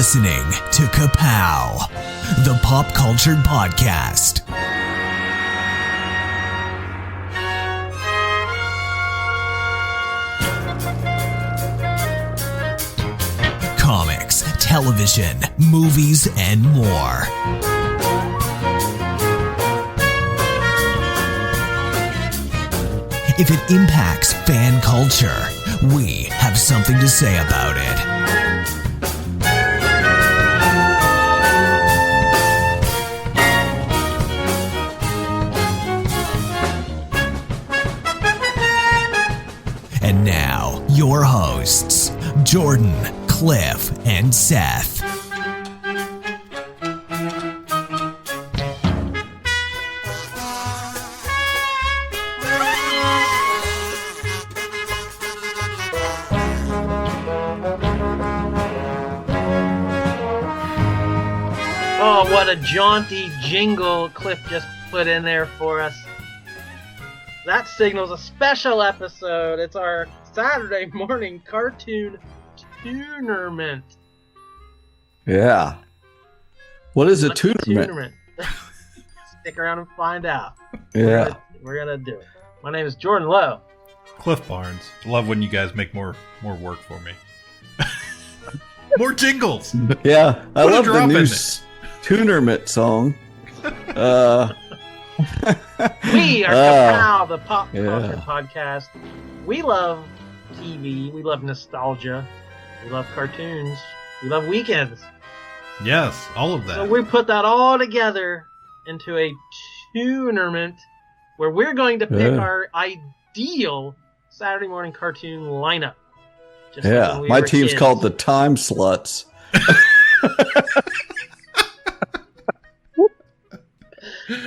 listening to Ka-Pow, the pop culture podcast. Comics, television, movies, and more. If it impacts fan culture, we have something to say about it. And now, your hosts, Jordan, Cliff, and Seth. Oh, what a jaunty jingle Cliff just put in there for us. That signals a special episode. It's our Saturday morning Cartoonerment. Yeah. What is a What's a tunerment? Stick around and find out. Yeah. We're gonna do it. My name is Jordan Lowe. Cliff Barnes. Love when you guys make more work for me. More jingles. Yeah. I Put a love the drop new in Tunerment song. We are Ka-Pow, the pop culture Yeah. podcast. We love TV. We love nostalgia. We love cartoons. We love weekends. Yes, all of that. So we put that all together into a tunerment where we're going to pick Yeah. our ideal Saturday morning cartoon lineup. Just like Yeah. when we My were team's kids. called the Time Sluts.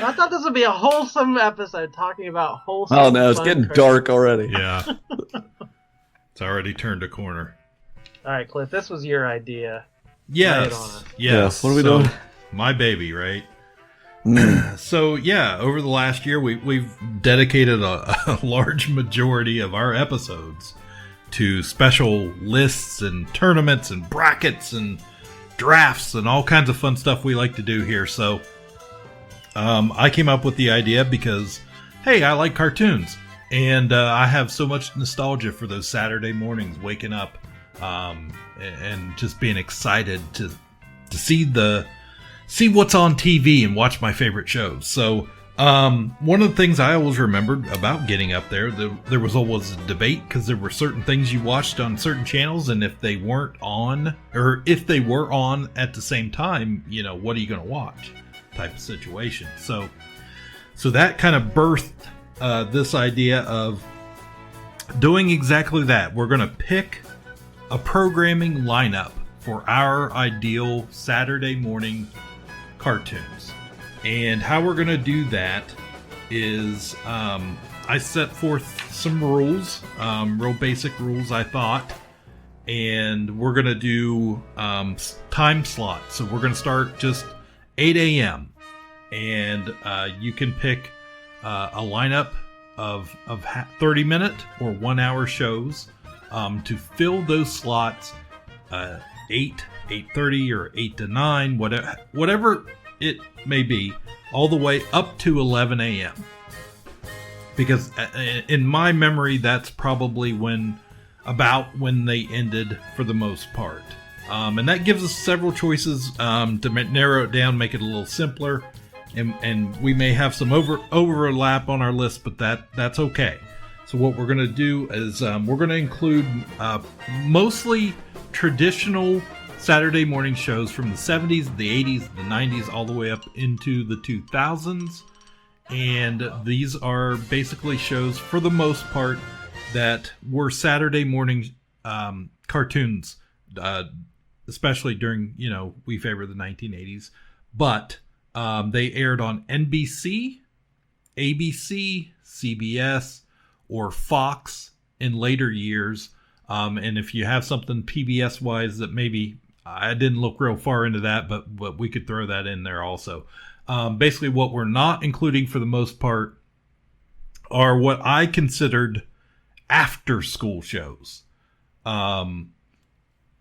I thought this would be a wholesome episode talking about wholesome. Oh no, it's fun getting cartoons. dark already. Yeah. It's already turned a corner. All right, Cliff, this was your idea. Lay it on Yes. us. Yes. What are we So, doing? My baby, right? Mm. So yeah, over the last year, we've dedicated a large majority of our episodes to special lists and tournaments and brackets and drafts and all kinds of fun stuff we like to do here. So I came up with the idea because, hey, I like cartoons, and I have so much nostalgia for those Saturday mornings, waking up and just being excited to see what's on TV and watch my favorite shows. So one of the things I always remembered about getting up there was always a debate, because there were certain things you watched on certain channels, and if they weren't on, or if they were on at the same time, what are you going to watch type of situation. So that kind of birthed this idea of doing exactly that. We're going to pick a programming lineup for our ideal Saturday morning cartoons. And how we're going to do that is I set forth some rules, real basic rules, I thought. And we're going to do time slots. So we're going to start just 8 a.m. And you can pick a lineup of 30-minute or 1-hour shows to fill those slots 8, 8:30, or 8 to 9, whatever it may be, all the way up to 11 a.m. Because in my memory, that's probably about when they ended for the most part. And that gives us several choices to narrow it down, make it a little simpler. And we may have some overlap on our list, but that's okay. So what we're going to do is we're going to include mostly traditional Saturday morning shows from the 70s, the 80s, the 90s, all the way up into the 2000s. And these are basically shows, for the most part, that were Saturday morning cartoons, especially during, we favor the 1980s. But they aired on NBC, ABC, CBS, or Fox in later years. And if you have something PBS-wise that maybe, I didn't look real far into that, but we could throw that in there also. Basically, what we're not including for the most part are what I considered after-school shows.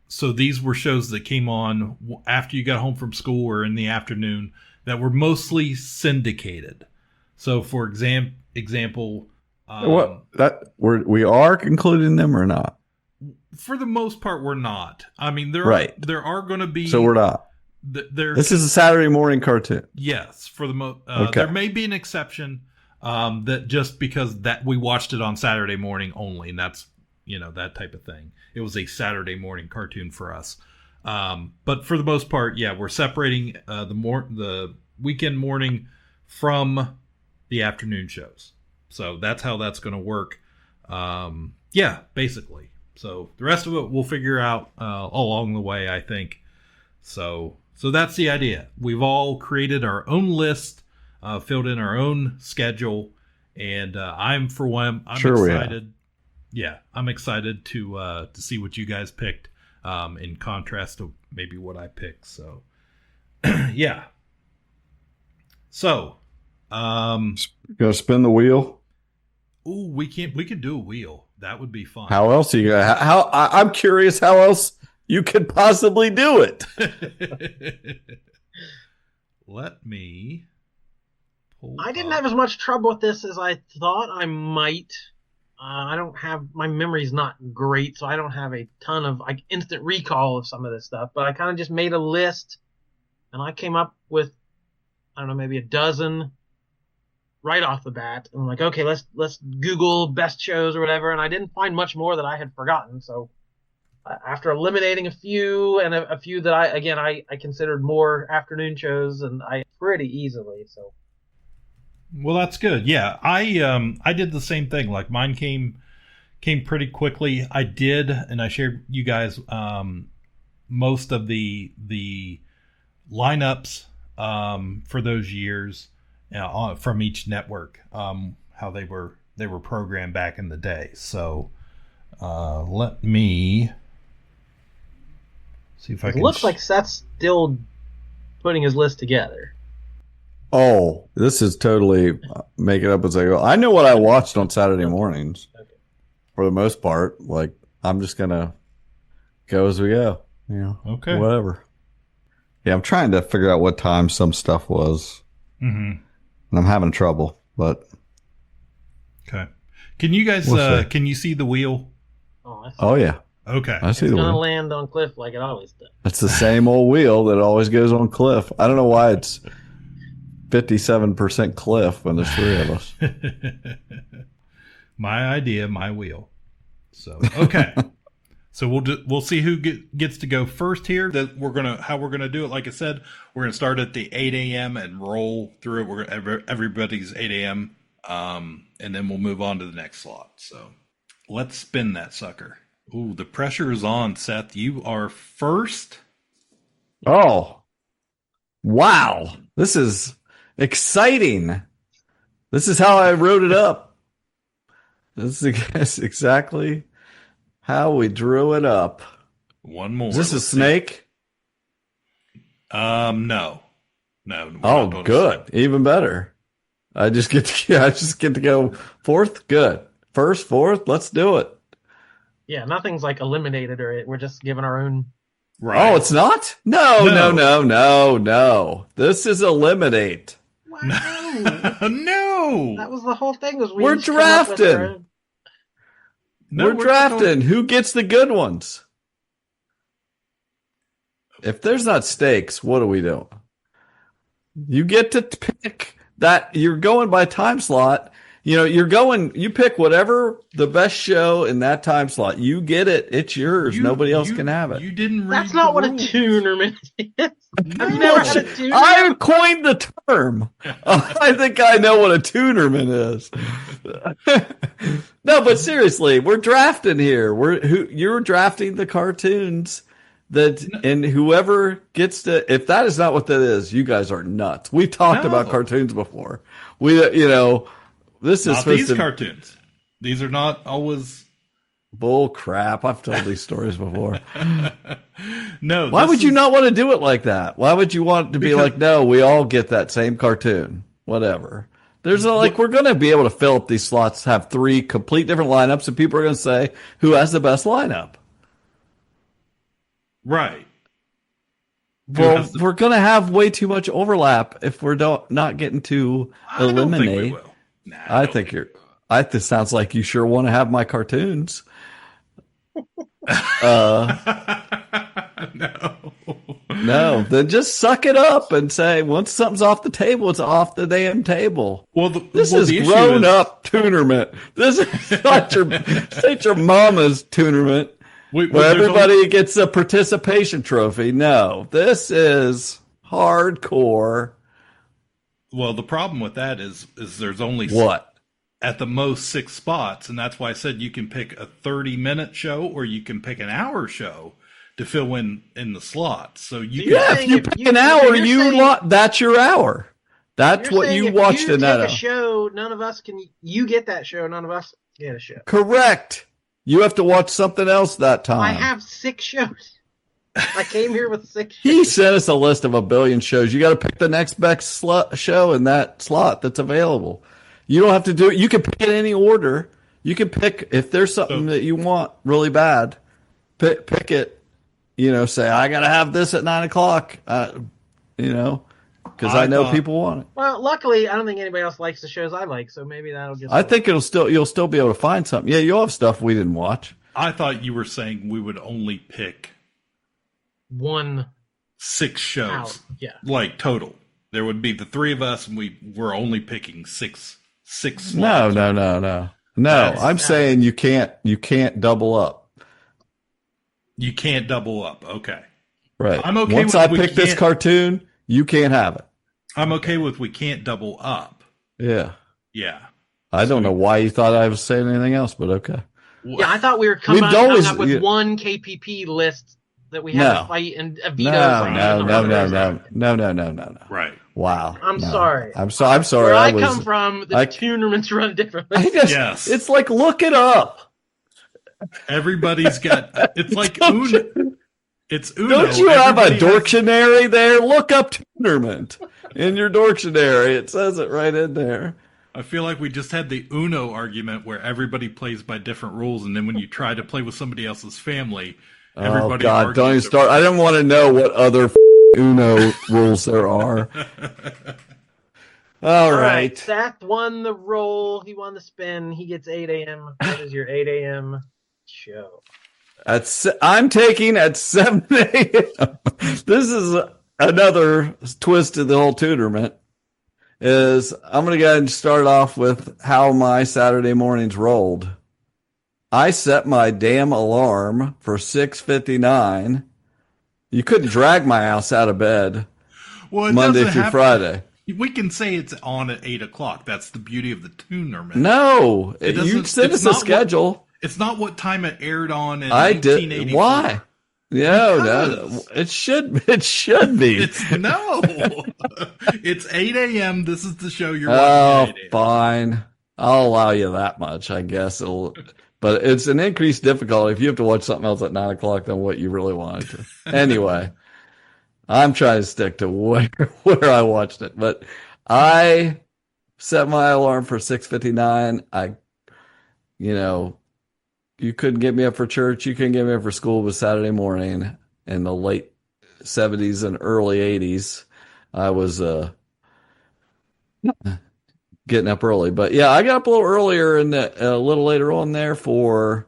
So these were shows that came on after you got home from school or in the afternoon that were mostly syndicated. So, for example, we are concluding them or not? For the most part, we're not. I mean, there are going to be. So we're not. This is a Saturday morning cartoon. Yes, for the most. Okay. There may be an exception that just because that we watched it on Saturday morning only, and that's that type of thing. It was a Saturday morning cartoon for us. But for the most part, yeah, we're separating the weekend morning from the afternoon shows. So that's how that's going to work. Yeah, basically. So the rest of it we'll figure out along the way, I think. So that's the idea. We've all created our own list, filled in our own schedule, and I'm excited. Yeah, I'm excited to see what you guys picked in contrast to maybe what I picked. So, yeah. So, gonna spin the wheel. Ooh, we could do a wheel. That would be fun. How else are you gonna? I'm curious how else you could possibly do it. Let me pull. I didn't have as much trouble with this as I thought I might. I don't have, my memory's not great, so I don't have a ton of instant recall of some of this stuff, but I kind of just made a list and I came up with, I don't know, maybe a dozen right off the bat. And I'm like, okay, let's Google best shows or whatever. And I didn't find much more that I had forgotten. So after eliminating a few and a few that I considered more afternoon shows, and I pretty easily, so. Well, that's good. Yeah, I did the same thing. Like mine came pretty quickly. I did, and I shared you guys most of the lineups for those years from each network, how they were programmed back in the day. So let me see if I can. It looks like Seth's still putting his list together. Oh, this is totally make it up as I go. I know what I watched on Saturday mornings for the most part. Like, I'm just going to go as we go. Okay. Whatever. Yeah, I'm trying to figure out what time some stuff was. Mm-hmm. And I'm having trouble, but. Okay. Can you guys, can you see the wheel? Oh, yeah. Okay. I see the wheel. It's going to land on Cliff like it always does. It's the same old wheel that always goes on Cliff. I don't know why it's 57% Cliff when there's three of us. My idea, my wheel. So, okay. So we'll see who gets to go first here. How we're gonna do it. Like I said, we're gonna start at the 8 a.m. and roll through it. We're gonna everybody's 8 a.m. And then we'll move on to the next slot. So let's spin that sucker. Ooh, the pressure is on, Seth. You are first. Oh, wow! This is exciting. This is how I wrote it up. This is exactly how we drew it up. One more. Is this a snake? No. Oh, good. Even better. I just get to go fourth. Good. First, fourth. Let's do it. Yeah, nothing's like eliminated we're just giving our own. Right. Oh, it's not? No. This is eliminate. Wow. No. That was the whole thing. We're drafting. We're drafting. Who gets the good ones? If there's not stakes, what are we doing? You get to pick that. You're going by time slot. You pick whatever the best show in that time slot. You get it. It's yours. Nobody else can have it. You didn't read That's not what rules. A Toonerment is. I've never had a Toonerment. I coined the term. I think I know what a Toonerment is. No, but seriously, we're drafting here. You're drafting the cartoons and whoever gets to. If that is not what that is, you guys are nuts. We've talked about cartoons before. This is not these cartoons. These are not always bull crap. I've told these stories before. No. Why would you not want to do it like that? Why would you want to be like, no, we all get that same cartoon? Whatever. We're going to be able to fill up these slots, have three complete different lineups, and people are going to say who has the best lineup. Right. Well, we're going to have way too much overlap if we're not getting to eliminate. I don't think we will. Nah, I think you're. This sounds like you sure want to have my cartoons. No, then just suck it up and say once something's off the table, it's off the damn table. Well, this is grown up Toonerment. This is not your mama's Toonerment where everybody gets a participation trophy. No, this is hardcore. Well, the problem with that is there's only what? At the most 6 spots, and that's why I said you can pick a 30-minute show or you can pick an hour show to fill in the slots. So if you pick an hour, that's your hour. That's what you watched in that hour. A show, none of us can. You get that show, none of us get a show. Correct. You have to watch something else that time. I have 6 shows. I came here with 6 shows. He sent us a list of 1 billion shows. You got to pick the next best show in that slot that's available. You don't have to do it. You can pick in any order. You can pick if there's something that you want really bad. Pick it. Say I got to have this at 9:00. Because I know people want it. Well, luckily, I don't think anybody else likes the shows I like, so maybe that'll just. I think you'll still be able to find something. Yeah, you'll have stuff we didn't watch. I thought you were saying we would only pick 6 shows. Out. Yeah, like total. There would be the 3 of us, and we're only picking 6 slots. No. I'm saying you can't double up. You can't double up. Okay. Right. I'm okay. Once I pick this cartoon, you can't have it. I'm okay with we can't double up. Yeah. Yeah. I don't know why you thought I was saying anything else, but okay. Yeah, I thought we were coming up with one KPP list that we had to fight and a veto. No. Right. Wow. I'm sorry. I'm sorry. Where I come from, the Toonerments run differently. Yes. It's like, look it up. Everybody's got, it's like Uno. It's Uno. Don't you have a Dorktionary there? Look up Toonerment in your Dorktionary. It says it right in there. I feel like we just had the Uno argument where everybody plays by different rules, and then when you try to play with somebody else's family, everybody God, don't even start. I didn't want to know what other Uno rules there are. All right. Seth won the roll. He won the spin. He gets 8 a.m. That is your 8 a.m. show. I'm taking at 7 a.m. This is another twist to the whole Toonerment. I'm going to go ahead and start off with how my Saturday mornings rolled. I set my damn alarm for 6:59. You couldn't drag my ass out of bed Monday through Friday. We can say it's on at 8:00. That's the beauty of the Toonerment. No, you sent us a schedule. It's not what time it aired on in I 1984. did. Why? No. It should be. It's 8 a.m. This is the show you're watching. Oh, fine. I'll allow you that much, I guess. But it's an increased difficulty if you have to watch something else at 9:00 than what you really wanted to. Anyway, I'm trying to stick to where I watched it. But I set my alarm for 6:59. You couldn't get me up for church. You couldn't get me up for school. It was Saturday morning in the late 70s and early 80s. I was getting up early. But yeah, I got up a little earlier and a little later on there for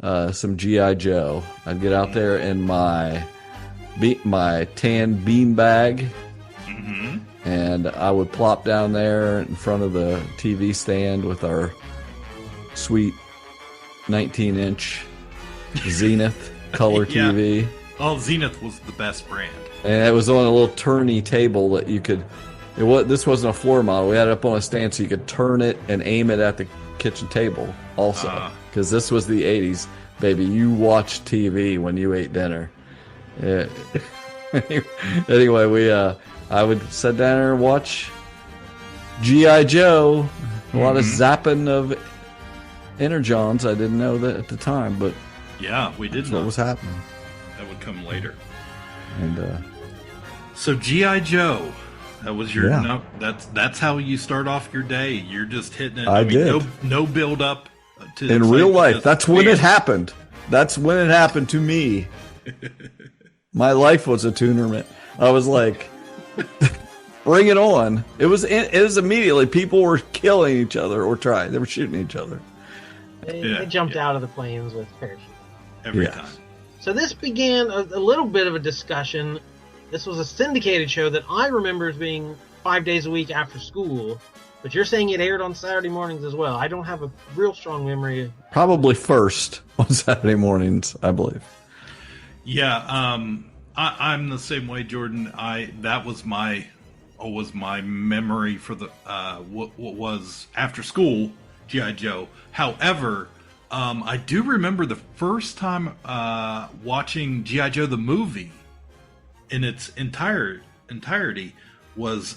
some G.I. Joe. I'd get out there in my tan bean bag, and I would plop down there in front of the TV stand with our sweet 19-inch Zenith color TV. Oh, Zenith was the best brand. And it was on a little turny table that you could... This wasn't a floor model. We had it up on a stand so you could turn it and aim it at the kitchen table also. Because this was the 80s. Baby, you watched TV when you ate dinner. Yeah. Anyway, I would sit down there and watch G.I. Joe. A lot of zapping of Energons. I didn't know that at the time, but yeah, we did know what was happening. That would come later. And so G.I. Joe, that was your that's how you start off your day. You're just hitting it. I did. No build up to in real life. That's when it happened. That's when it happened to me. My life was a Toonerment. I was like, bring it on. It was immediately people were killing each other or trying. They were shooting each other. They jumped out of the planes with parachutes. Every time. So this began a little bit of a discussion. This was a syndicated show that I remember as being 5 days a week after school. But you're saying it aired on Saturday mornings as well. I don't have a real strong memory. Probably first on Saturday mornings, I believe. Yeah, I'm the same way, Jordan. That was my memory for the what was after school G.I. Joe. However, I do remember the first time watching G.I. Joe the movie in its entirety was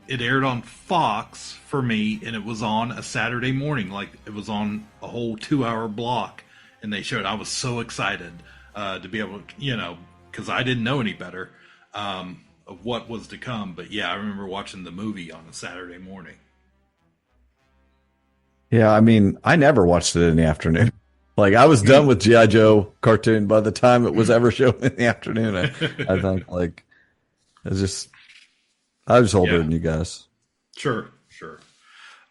it aired on Fox for me, and it was on a Saturday morning. Like, it was on a whole 2-hour block, and they showed. I was so excited to be able to, because I didn't know any better of what was to come. But yeah, I remember watching the movie on a Saturday morning. Yeah, I mean, I never watched it in the afternoon. Like, I was done with G.I. Joe cartoon by the time it was ever shown in the afternoon. I think, like, it's just, I was older than you guys. Sure.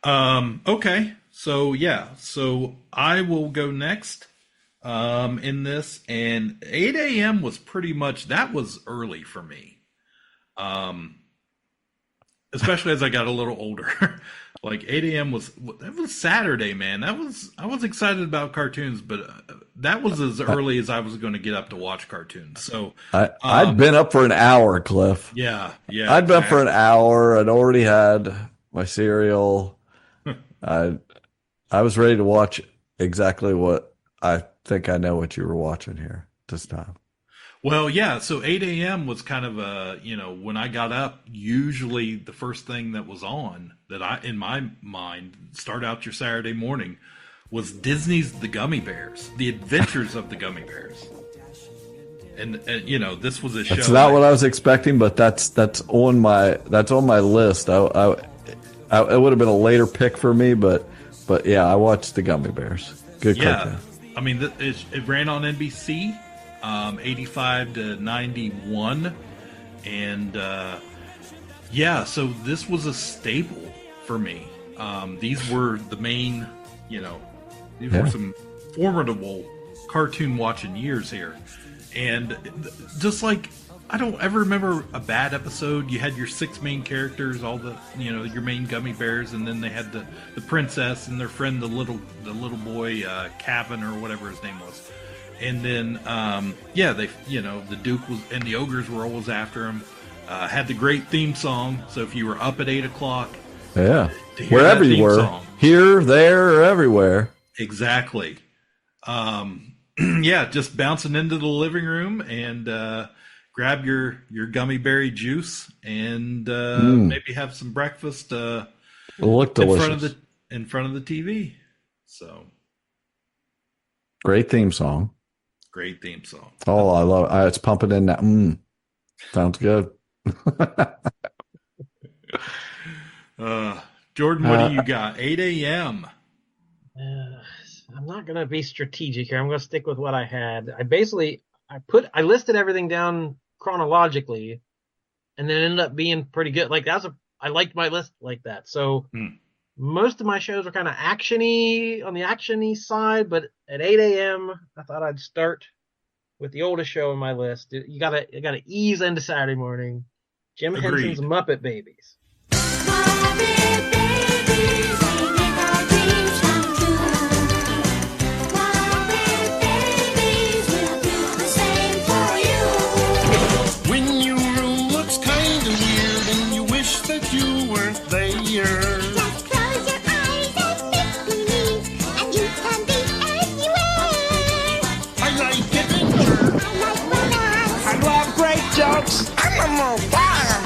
Okay, so I will go next in this, and 8 a.m. was pretty much, that was early for me. Especially as I got a little older. Like 8 a.m. was Saturday, man. I was excited about cartoons, but that was as early as I was going to get up to watch cartoons. So I'd been up for an hour, Cliff. Yeah. I'd been up for an hour. I'd already had my cereal. I was ready to watch exactly what I think I know what you were watching here this time. Well, yeah, so 8 a.m. was kind of when I got up, usually the first thing that was on that in my mind, start out your Saturday morning, was Disney's The Gummy Bears, The Adventures of the Gummy Bears. And this was a show. That's not what I was expecting, but that's on my list. It would have been a later pick for me, but yeah, I watched The Gummy Bears. Good cartoon. I mean, it ran on NBC. 85 to 91, and so this was a staple for me. These were the main, these were some formidable cartoon watching years here, and just like, I don't ever remember a bad episode. You had your 6 main characters, all the your main gummy bears, and then they had the princess and their friend, the little boy, Kevin or whatever his name was. And then, the Duke was, and the ogres were always after him. Had the great theme song. So if you were up at 8 o'clock, wherever you were, here, there, or everywhere. Exactly. Just bouncing into the living room and grab your gummy berry juice and maybe have some breakfast. Look delicious in front of the TV. So great theme song. Great theme song. Oh, I love it. It's pumping in now. Sounds good. Jordan, what do you got? 8 a.m. I'm not going to be strategic here. I'm going to stick with what I had. I listed everything down chronologically, and then it ended up being pretty good. Like, I liked my list like that. So most of my shows are kind of actiony on the actiony side, but at 8 a.m. I thought I'd start with the oldest show on my list. You gotta ease into Saturday morning. Jim Henson's Muppet Babies. Muppet Babies, we make our dreams come true. Muppet Babies, we'll do the same for you. When your room looks kind of weird and you wish that you weren't there.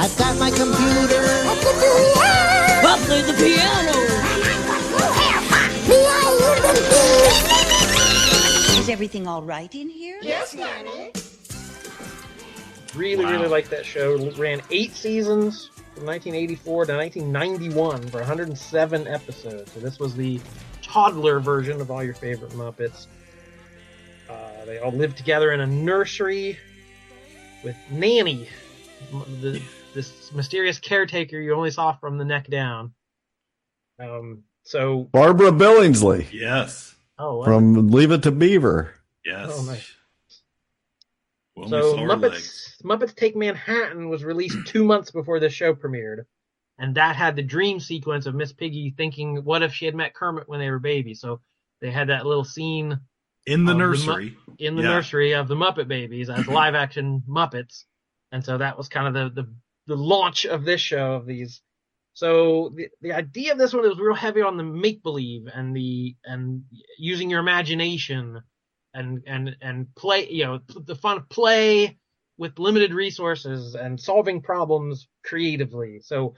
I've got my computer. I'll play the piano. Is everything all right in here? Yes, Nanny. Really liked that show. It ran 8 seasons from 1984 to 1991 for 107 episodes. So this was the toddler version of all your favorite Muppets. They all lived together in a nursery. with Nanny, this mysterious caretaker you only saw from the neck down. So Barbara Billingsley Yes. oh, from Leave It to Beaver. Yes. Oh, nice. Well, So saw her legs. Muppets Take Manhattan was released 2 months before the show premiered, and that had the dream sequence of Miss Piggy thinking, "What if she had met Kermit when they were babies?" So they had that little scene In the of nursery. in the Yeah. nursery of the Muppet Babies as live action Muppets, and so that was kind of the launch of this show of these. So the idea of this one was real heavy on the make believe and using your imagination and play, the fun of play with limited resources and solving problems creatively. So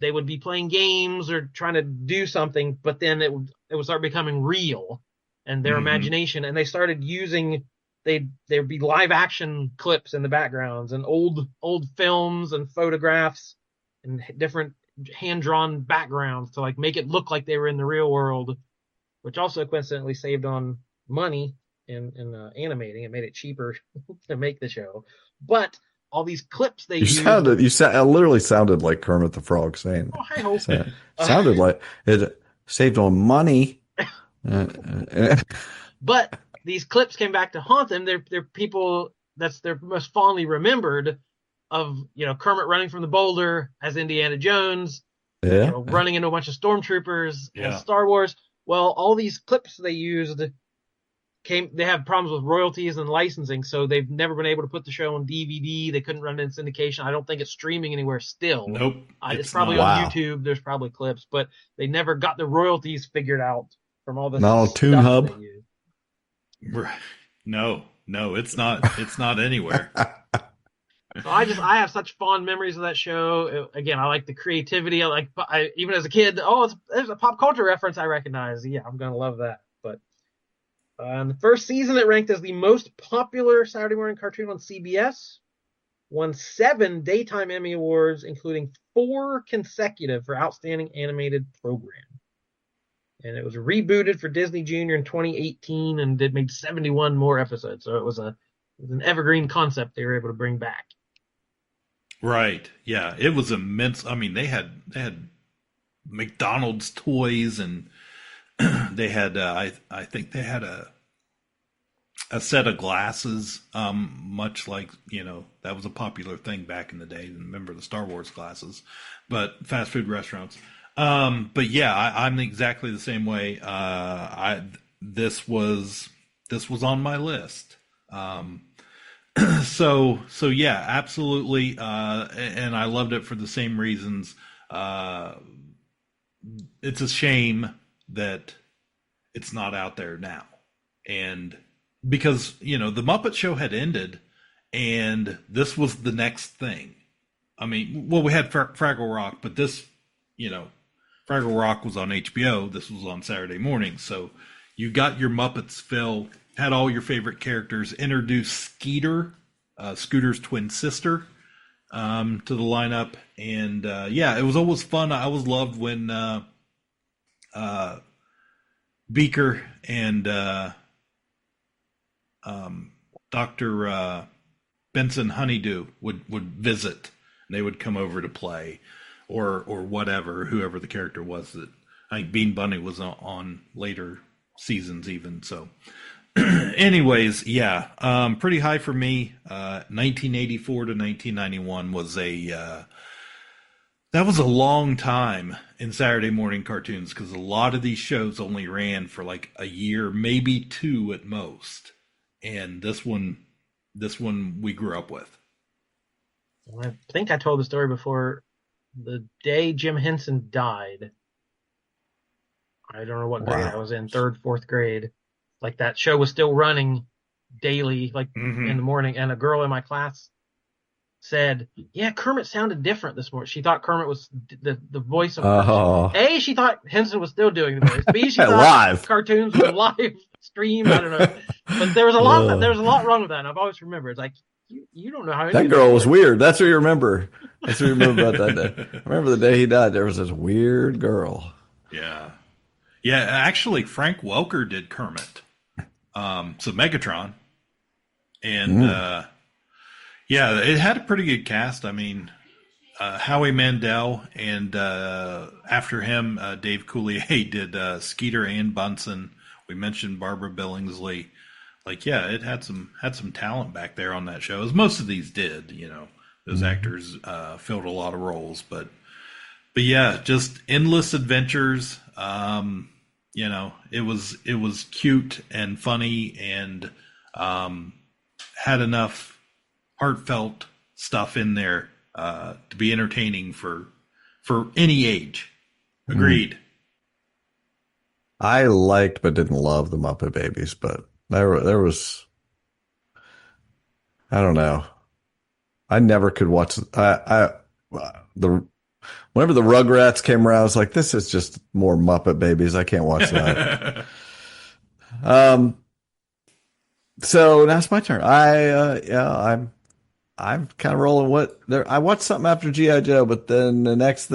they would be playing games or trying to do something, but then it would start becoming real and their imagination, and they started using there'd be live action clips in the backgrounds and old films and photographs and different hand-drawn backgrounds to like make it look like they were in the real world, which also coincidentally saved on money in animating. It made it cheaper to make the show. But all these clips they used, It literally sounded like Kermit the Frog saying oh, I hope. sounded like it saved on money. But these clips came back to haunt them. They're people that's their most fondly remembered of, Kermit running from the boulder as Indiana Jones, Yeah. running into a bunch of stormtroopers Yeah. as Star Wars. Well, all these clips they used they have problems with royalties and licensing, so they've never been able to put the show on DVD. They couldn't run it in syndication. I don't think it's streaming anywhere still. Nope. It's probably not. on Wow. YouTube. There's probably clips, but they never got the royalties figured out from all the Not on stuff TuneHub? they used. Right. No, it's not. It's not anywhere. So I have such fond memories of that show. Again, I like the creativity. Even as a kid, there's a pop culture reference I recognize. Yeah, I'm gonna love that. But in the first season, it ranked as the most popular Saturday morning cartoon on CBS. Won 7 Daytime Emmy Awards, including 4 consecutive for Outstanding Animated Program. And it was rebooted for Disney Junior in 2018 and made 71 more episodes. So it was an evergreen concept they were able to bring back. Right. Yeah. It was immense. I mean, they had McDonald's toys, and they had I think they had a set of glasses, much like, that was a popular thing back in the day. Remember the Star Wars glasses, but fast food restaurants. But yeah, I'm exactly the same way. This was on my list. So yeah, absolutely. And I loved it for the same reasons. It's a shame that it's not out there now. And because, the Muppet Show had ended and this was the next thing. I mean, well, we had Fraggle Rock, but this, Fraggle Rock was on HBO. This was on Saturday morning. So you got your Muppets fill, had all your favorite characters, introduced Skeeter, Scooter's twin sister, to the lineup. And yeah, it was always fun. I always loved when Beaker and Dr. Benson Honeydew would visit. They would come over to play, or whatever, whoever the character was. That I think Bean Bunny was on later seasons even. So anyways, yeah, pretty high for me. 1984 to 1991 was that was a long time in Saturday morning cartoons, because a lot of these shows only ran for like a year, maybe 2 at most. And this one we grew up with. I think I told the story before. The day Jim Henson died, I don't know what grade I was in, 3rd, 4th grade. Like, that show was still running daily, like in the morning. And a girl in my class said, "Yeah, Kermit sounded different this morning." She thought Kermit was the voice of A, she thought Henson was still doing the voice. B, she thought Live. cartoons were live streamed. I don't know. But there was a lot wrong with that. And I've always remembered. It's like, you don't know how that girl was weird. That's what you remember. That's what you remember about that day. I remember the day he died. There was this weird girl. Yeah. Yeah, actually, Frank Welker did Kermit. So Megatron. And Yeah, it had a pretty good cast. I mean, Howie Mandel, and after him, Dave Coulier did Skeeter and Bunsen. We mentioned Barbara Billingsley. Like, yeah, it had some talent back there on that show, as most of these did. You know, those actors filled a lot of roles, but yeah, just endless adventures. You know, it was cute and funny, and had enough heartfelt stuff in there to be entertaining for any age. Agreed. I liked but didn't love the Muppet Babies, but there was, I don't know. I never could watch whenever the Rugrats came around, I was like, this is just more Muppet Babies. I can't watch that. So that's my turn. I'm kind of rolling I watched something after G.I. Joe, but then the next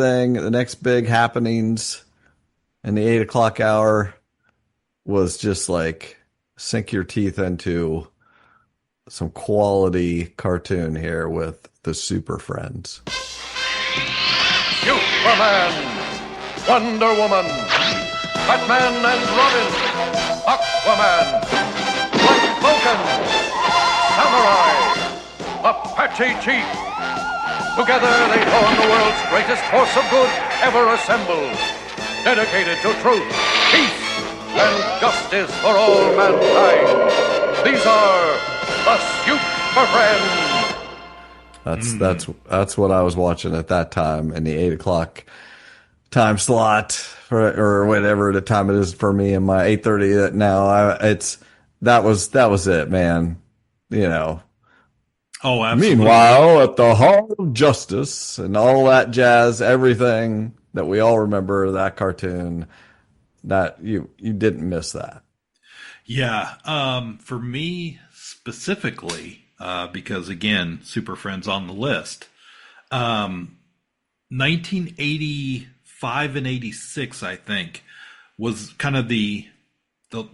big happenings in the 8 o'clock hour was just like sink your teeth into some quality cartoon here with the Super Friends. Superman, Wonder Woman, Batman and Robin, Aquaman, Black Vulcan, Samurai, Apache Chief. Together they form the world's greatest force of good ever assembled, dedicated to truth, peace, and justice for all mankind. These are the Super Friends. That's what I was watching at that time in the 8 o'clock time slot, or whatever the time it is for me in my 8:30 now. That was it, man. You know. Oh, absolutely. Meanwhile, at the Hall of Justice and all that jazz, everything that we all remember, that cartoon, that you didn't miss that. Yeah. For me specifically, because again, Super Friends on the list, 1985 and 86, I think, was kind of the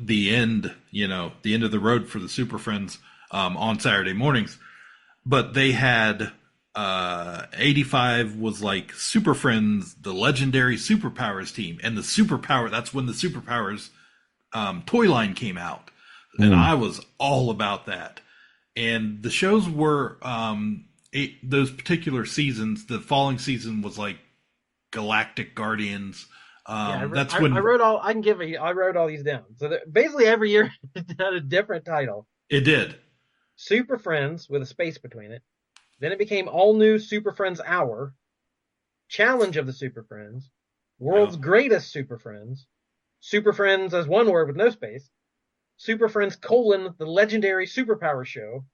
end, you know, the end of the road for the Super Friends on Saturday mornings. But they had 85 was like Super Friends, the legendary Superpowers team, and that's when the Superpowers toy line came out, and I was all about that. And the shows were those particular seasons. The following season was like Galactic Guardians. That's when I wrote all. I wrote all these down. So basically, every year it had a different title. It did. Super Friends with a space between it. Then it became All New Super Friends Hour, Challenge of the Super Friends, World's Greatest Super Friends, Super Friends as one word with no space, Super Friends : the Legendary Superpower Show,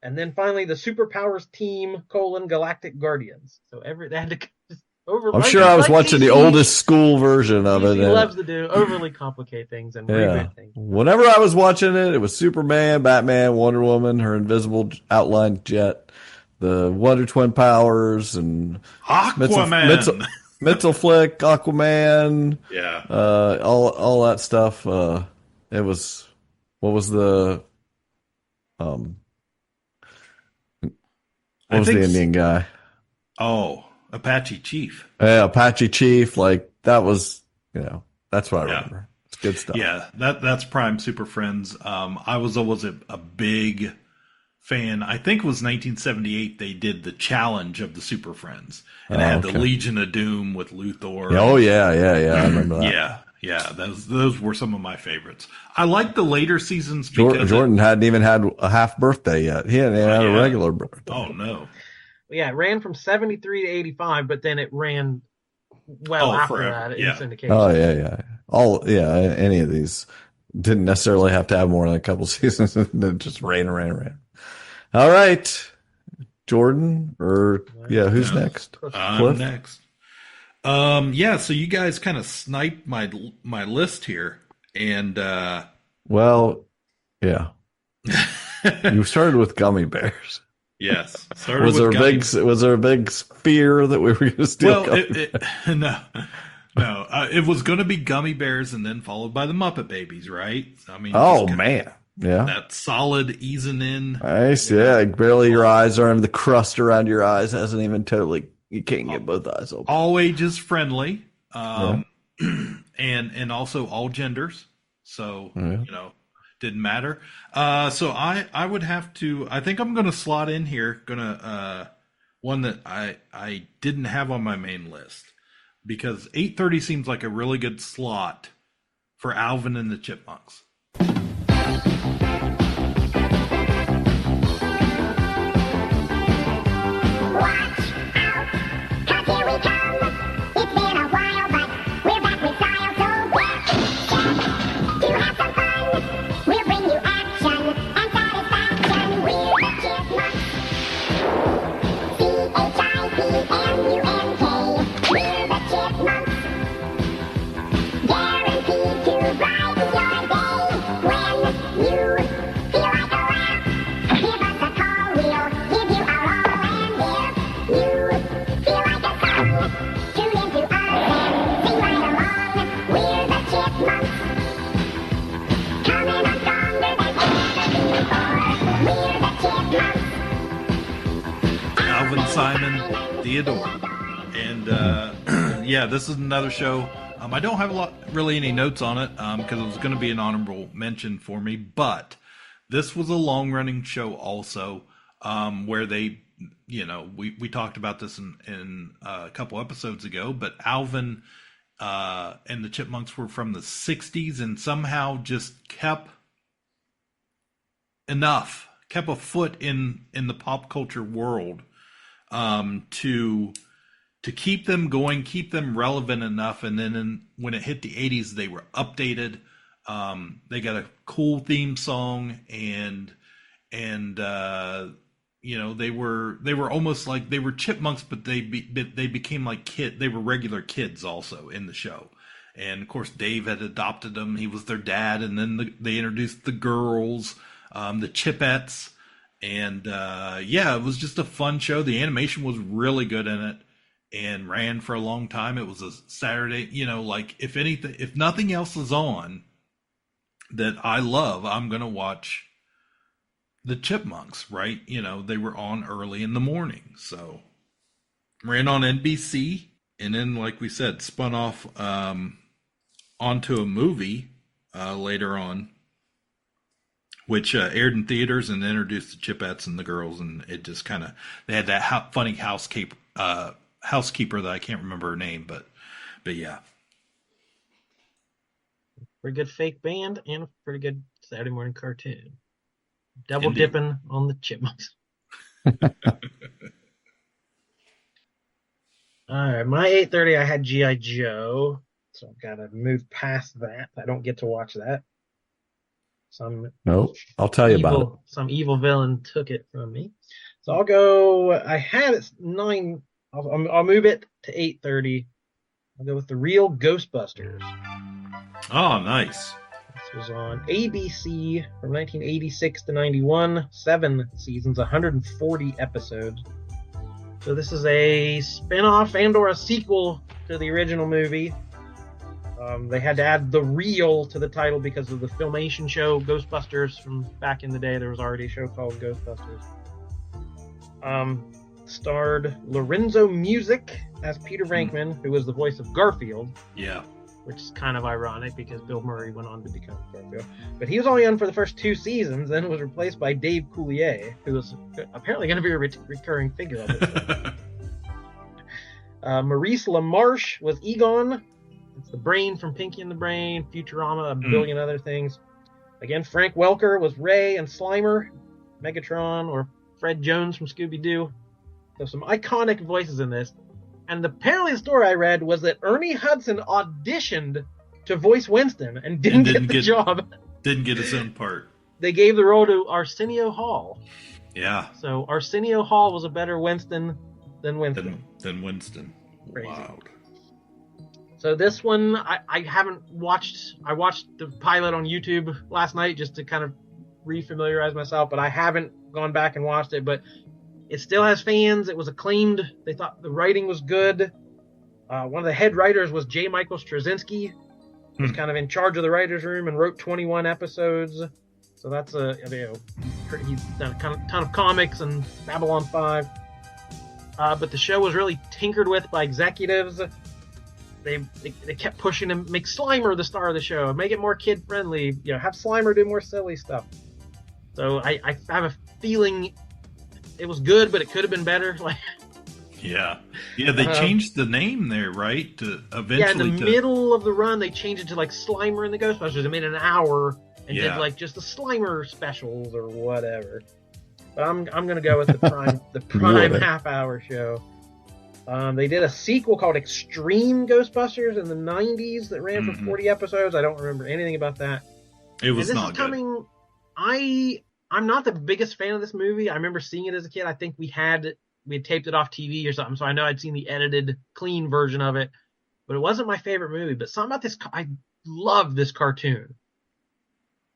and then finally the Superpowers Team : Galactic Guardians. So they had to just I'm sure I was watching the oldest school version of it. He loves to do overly complicate things and reboot things. Whenever I was watching it, it was Superman, Batman, Wonder Woman, her invisible outlined jet, the Wonder Twin powers, and Aquaman, Mental Flick, Aquaman, all that stuff. It was, what was the the Indian guy? Oh, Apache Chief. Yeah, Apache Chief. Like that was, that's what I remember. It's good stuff. Yeah, that's prime Super Friends. I was always a big fan. I think it was 1978 they did the Challenge of the Super Friends, and it had the Legion of Doom with Luthor. Oh yeah, I remember that. Yeah, those were some of my favorites. I like the later seasons because Jordan hadn't even had a half birthday yet. He hadn't even had a regular birthday. Oh no. Yeah, it ran from 73 to 85, but then it ran after forever. that in syndication. Oh yeah. Any of these didn't necessarily have to have more than a couple seasons. It just ran. All right, Jordan, who's next? I'm next. So you guys kind of sniped my list here, and you started with gummy bears. Yes. Was there a big fear that we were going to steal? Well, no. It was going to be Gummy Bears, and then followed by the Muppet Babies, right? I mean, man, Yeah. That solid easing in. Nice. Yeah. Like barely your eyes are, and the crust around your eyes hasn't even totally. You can't get both eyes open. All ages friendly. Yeah. And also all genders. So, Yeah. didn't matter. So I would have to, I think I'm going to slot in here, one that I didn't have on my main list, because 8:30 seems like a really good slot for Alvin and the Chipmunks. Simon Theodore. And yeah, this is another show. I don't have really any notes on it because it was going to be an honorable mention for me, but this was a long running show also, where they, we talked about this in a couple episodes ago, but Alvin and the Chipmunks were from the 60s and somehow just kept a foot in the pop culture world to keep them going, keep them relevant enough. And then when it hit the 80s, they were updated. They got a cool theme song, and they were almost like they were chipmunks, but they became like they were regular kids also in the show. And of course, Dave had adopted them. He was their dad. And then they introduced the girls, the Chipettes. And it was just a fun show. The animation was really good in it and ran for a long time. It was a Saturday, if nothing else is on that I love, I'm going to watch the Chipmunks, right? They were on early in the morning. So ran on NBC, and then, like we said, spun off onto a movie later on, which aired in theaters and introduced the Chipettes and the girls, and it just kind of, they had that funny housekeeper that I can't remember her name, but yeah. Pretty good fake band and a pretty good Saturday morning cartoon. Double dipping on the Chipmunks. All right, my 8:30, I had G.I. Joe, so I've got to move past that. I don't get to watch that. I'll tell you about it. Some evil villain took it from me. So I'll go, I had it 9, I'll move it to 8:30. I'll go with The Real Ghostbusters. Oh, nice. This was on ABC from 1986 to 91, 7 seasons, 140 episodes. So this is a spin-off and/or a sequel to the original movie. They had to add the real to the title because of the Filmation show Ghostbusters from back in the day. There was already a show called Ghostbusters. Starred Lorenzo Music as Peter Venkman, who was the voice of Garfield. Yeah. Which is kind of ironic because Bill Murray went on to become Garfield. But he was only on for the first 2 seasons, then was replaced by Dave Coulier, who was apparently going to be a recurring figure on this. Maurice LaMarche was Egon. It's the brain from Pinky and the Brain, Futurama, a billion other things. Again, Frank Welker was Ray and Slimer, Megatron, or Fred Jones from Scooby-Doo. So some iconic voices in this. And apparently the story I read was that Ernie Hudson auditioned to voice Winston and didn't get the job. Didn't get his own part. They gave the role to Arsenio Hall. Yeah. So Arsenio Hall was a better Winston than Winston. Than Winston. Crazy. Wow. So this one, I haven't watched. I watched the pilot on YouTube last night just to kind of refamiliarize myself, but I haven't gone back and watched it. But it still has fans. It was acclaimed. They thought the writing was good. One of the head writers was J. Michael Straczynski, who was kind of in charge of the writer's room and wrote 21 episodes. So that's he's done a ton of comics and Babylon 5. But the show was really tinkered with by executives. They kept pushing to make Slimer the star of the show, make it more kid friendly. Have Slimer do more silly stuff. So I have a feeling it was good, but it could have been better. Yeah. They changed the name there, right? To eventually. In the middle of the run, they changed it to Slimer and the Ghostbusters. They made it an hour and did just the Slimer specials or whatever. But I'm gonna go with the prime half-hour show. They did a sequel called Extreme Ghostbusters in the 90s that ran for 40 episodes. I don't remember anything about that. It was not good. I'm not the biggest fan of this movie. I remember seeing it as a kid. I think we had taped it off TV or something, so I know I'd seen the edited, clean version of it. But it wasn't my favorite movie. But something about this, I love this cartoon.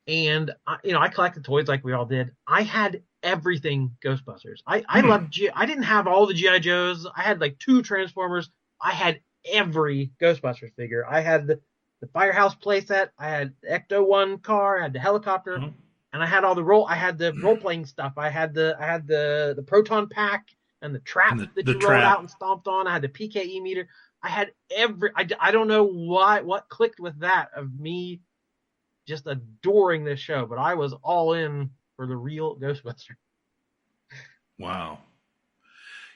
And I collected toys like we all did. I had everything Ghostbusters. I loved I didn't have all the G.I. Joes. I had 2 Transformers. I had every Ghostbusters figure. I had the Firehouse playset. I had the Ecto-1 car. I had the helicopter, and I had all the role playing stuff. I had the proton pack and the trap that you rolled out and stomped on. I had the PKE meter. I had I don't know what clicked with that of me just adoring this show, but I was all in for the real Ghostbuster. Wow.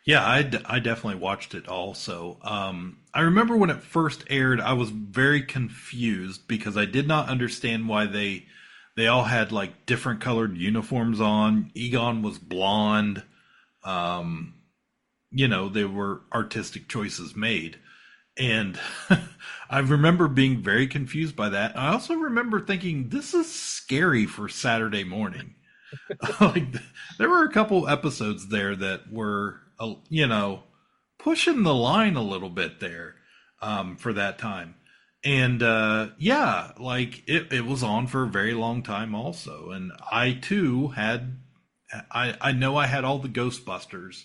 Yeah, I definitely watched it also. I remember when it first aired, I was very confused because I did not understand why they all had different colored uniforms on. Egon was blonde. There were artistic choices made. And I remember being very confused by that. I also remember thinking, this is scary for Saturday morning. There were a couple episodes there that were, pushing the line a little bit there for that time. And it was on for a very long time also. And I too had, I know I had all the Ghostbusters.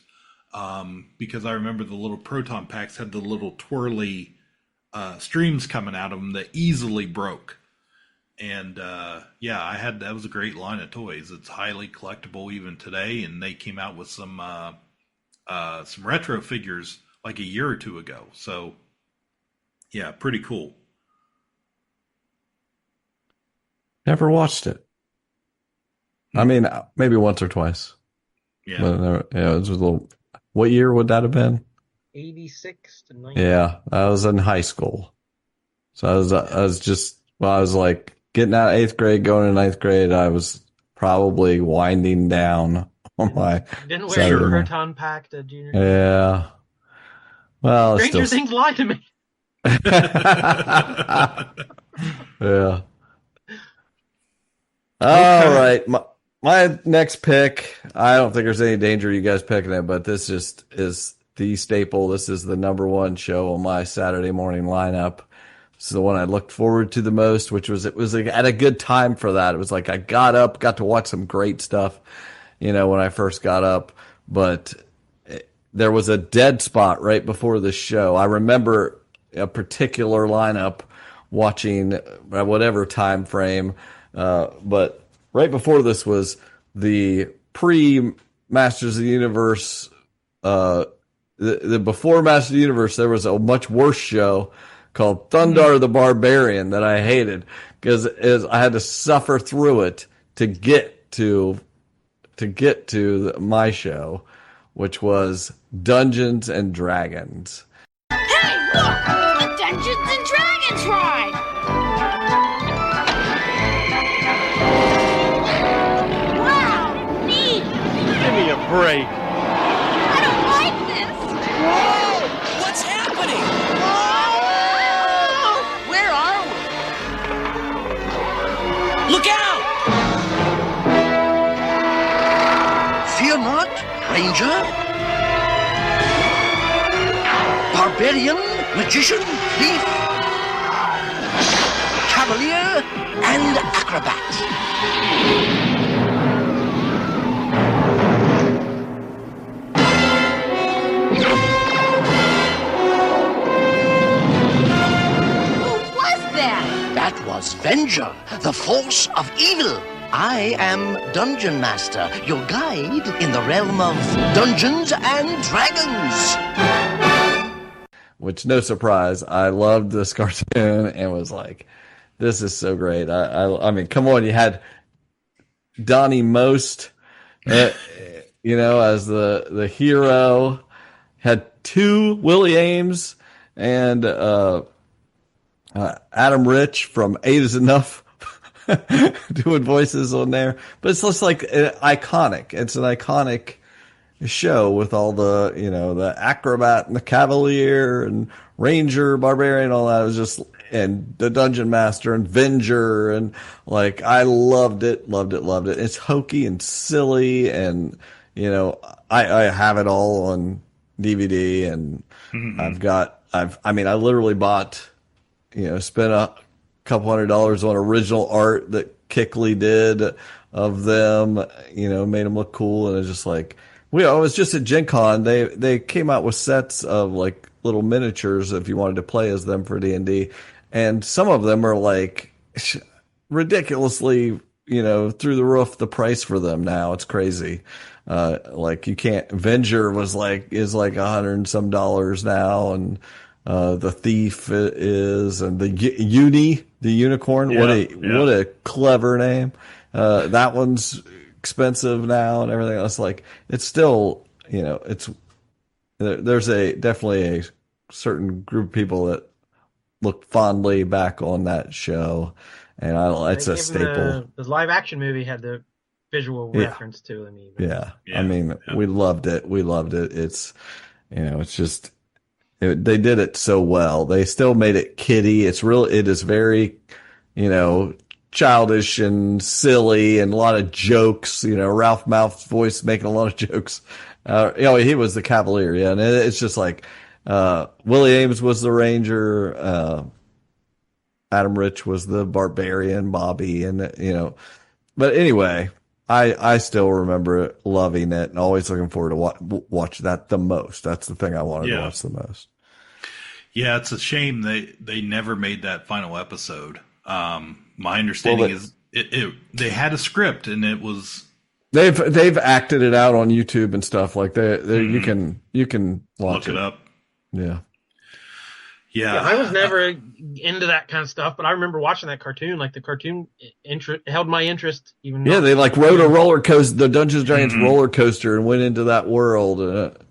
Because I remember the little proton packs had the little twirly streams coming out of them that easily broke. And that was a great line of toys. It's highly collectible even today, and they came out with some retro figures a year or two ago. So yeah, pretty cool. Never watched it. I mean, maybe once or twice. Yeah. But it was a little. What year would that have been? 86 to 90. Yeah, I was in high school. So I was getting out of 8th grade, going to 9th grade. I was probably winding down on my. Didn't wear your proton pack to junior. Yeah. Well, Stranger Things lied to me. Yeah. All right. My next pick, I don't think there's any danger of you guys picking it, but this just is the staple. This is the number one show on my Saturday morning lineup. This is the one I looked forward to the most, which was, at a good time for that. It was I got up, got to watch some great stuff, when I first got up, but there was a dead spot right before the show. I remember a particular lineup watching whatever time frame, but right before this was the pre-Masters of the Universe. The before Masters of the Universe, there was a much worse show called Thundar the Barbarian that I hated because I had to suffer through it to get to my show, which was Dungeons and Dragons. Hey, look! A Dungeons and Dragons ride! Wow, neat! Give me a break. I don't like this! Whoa! What's happening? Whoa! Where are we? Look out! Fear not, Ranger. Barbarian, magician, thief, cavalier, and acrobat. Who was that? That was Venger, the force of evil. I am Dungeon Master, your guide in the realm of Dungeons and Dragons. Which, no surprise, I loved this cartoon and was like, this is so great. I mean, come on, you had Donnie Most, as the hero, had two Willie Ames and Adam Rich from Eight Is Enough doing voices on there. But it's just like iconic. It's an iconic show with all the, the acrobat and the cavalier and ranger, barbarian, all that. It was just, and the dungeon master and Venger, and like, I loved it. It's hokey and silly, and I have it all on DVD, and I literally bought, spent a couple $100 on original art that Kickley did of them, made them look cool, and it's just like, I was just at Gen Con. They came out with sets of like little miniatures if you wanted to play as them for D&D. And some of them are like ridiculously, through the roof, the price for them now. It's crazy. Like you can't, Venger is like $100 and some now. And, the Thief is, and the the unicorn. What a clever name. That one's expensive now and everything else. Like, it's still, there's definitely a certain group of people that look fondly back on that show, and it's a staple. The live action movie had the visual reference to them. I mean, we loved it. It's, it's just, they did it so well. They still made it kiddie. It is very, childish and silly, and a lot of jokes. Ralph Mouth's voice making a lot of jokes. He was the Cavalier, and it's just like Willie Ames was the Ranger, Adam Rich was the Barbarian, Bobby, and But anyway, I still remember loving it and always looking forward to watch that the most. That's the thing I wanted to watch the most. Yeah, it's a shame they never made that final episode. My understanding is they had a script, and it was they've acted it out on YouTube and stuff like that. You can watch look it up. Yeah. I was never into that kind of stuff, but I remember watching that cartoon. Like, the cartoon held my interest. Even they like rode a roller coaster, the Dungeons and Dragons roller coaster, and went into that world.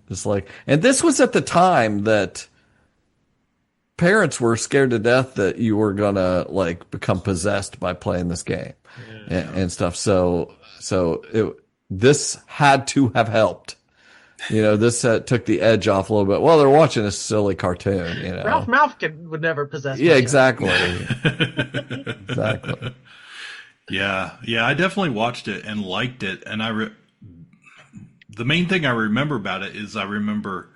It's like, and this was at the time that parents were scared to death that you were gonna like become possessed by playing this game and stuff. So this had to have helped. This took the edge off a little bit. Well, they're watching a silly cartoon. Ralph Mouth would never possess. Yeah, exactly. Exactly. Yeah. I definitely watched it and liked it. And the main thing I remember about it is I remember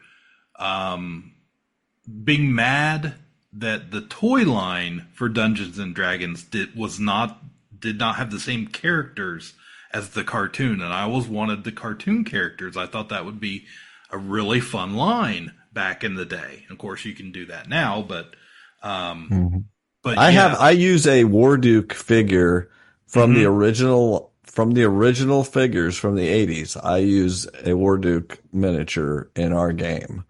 being mad that the toy line for Dungeons and Dragons did not have the same characters as the cartoon, and I always wanted the cartoon characters. I thought that would be a really fun line back in the day. Of course, you can do that now, but I use a Warduke figure from the original figures from the 80s. I use a Warduke miniature in our game.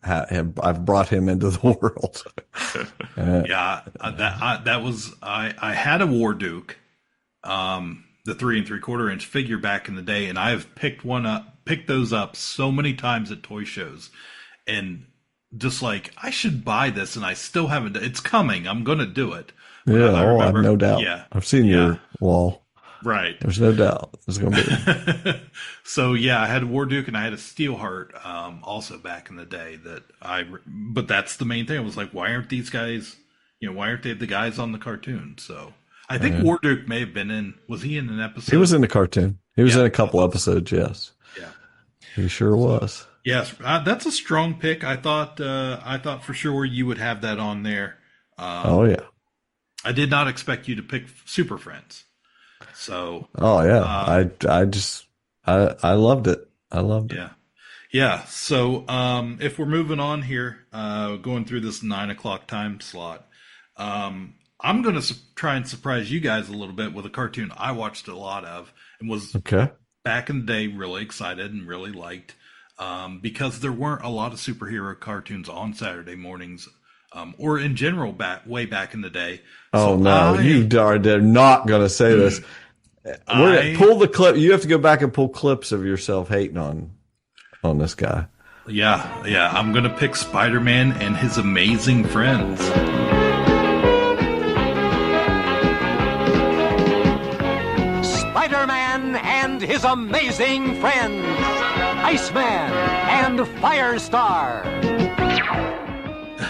I've brought him into the world. I had a Warduke, the 3 3/4-inch figure back in the day, and I've picked those up so many times at toy shows, and just like, I should buy this, and I still haven't. It's coming. I'm going to do it. I have no doubt. Yeah, I've seen your wall. Right. There's no doubt there's going to be. So I had a Warduke and I had a Steelheart, also back in the day but that's the main thing. I was like, why aren't these guys, why aren't they the guys on the cartoon? So I think Warduke may have been was he in an episode? He was in the cartoon. He was in a couple episodes. Yes. Yeah. He sure was. Yes. That's a strong pick. I thought for sure you would have that on there. Oh yeah. I did not expect you to pick Super Friends. So. Oh yeah. I loved it. I loved it. Yeah. Yeah. So, if we're moving on here, going through this 9:00 time slot, I'm going to try and surprise you guys a little bit with a cartoon I watched a lot of and was back in the day really excited and really liked because there weren't a lot of superhero cartoons on Saturday mornings or in general way back in the day. Oh, so no, you are not going to say this. We're gonna pull the clip. You have to go back and pull clips of yourself hating on this guy. Yeah. I'm going to pick Spider-Man and His Amazing Friends. Spider-Man and His Amazing Friends. Iceman and Firestar.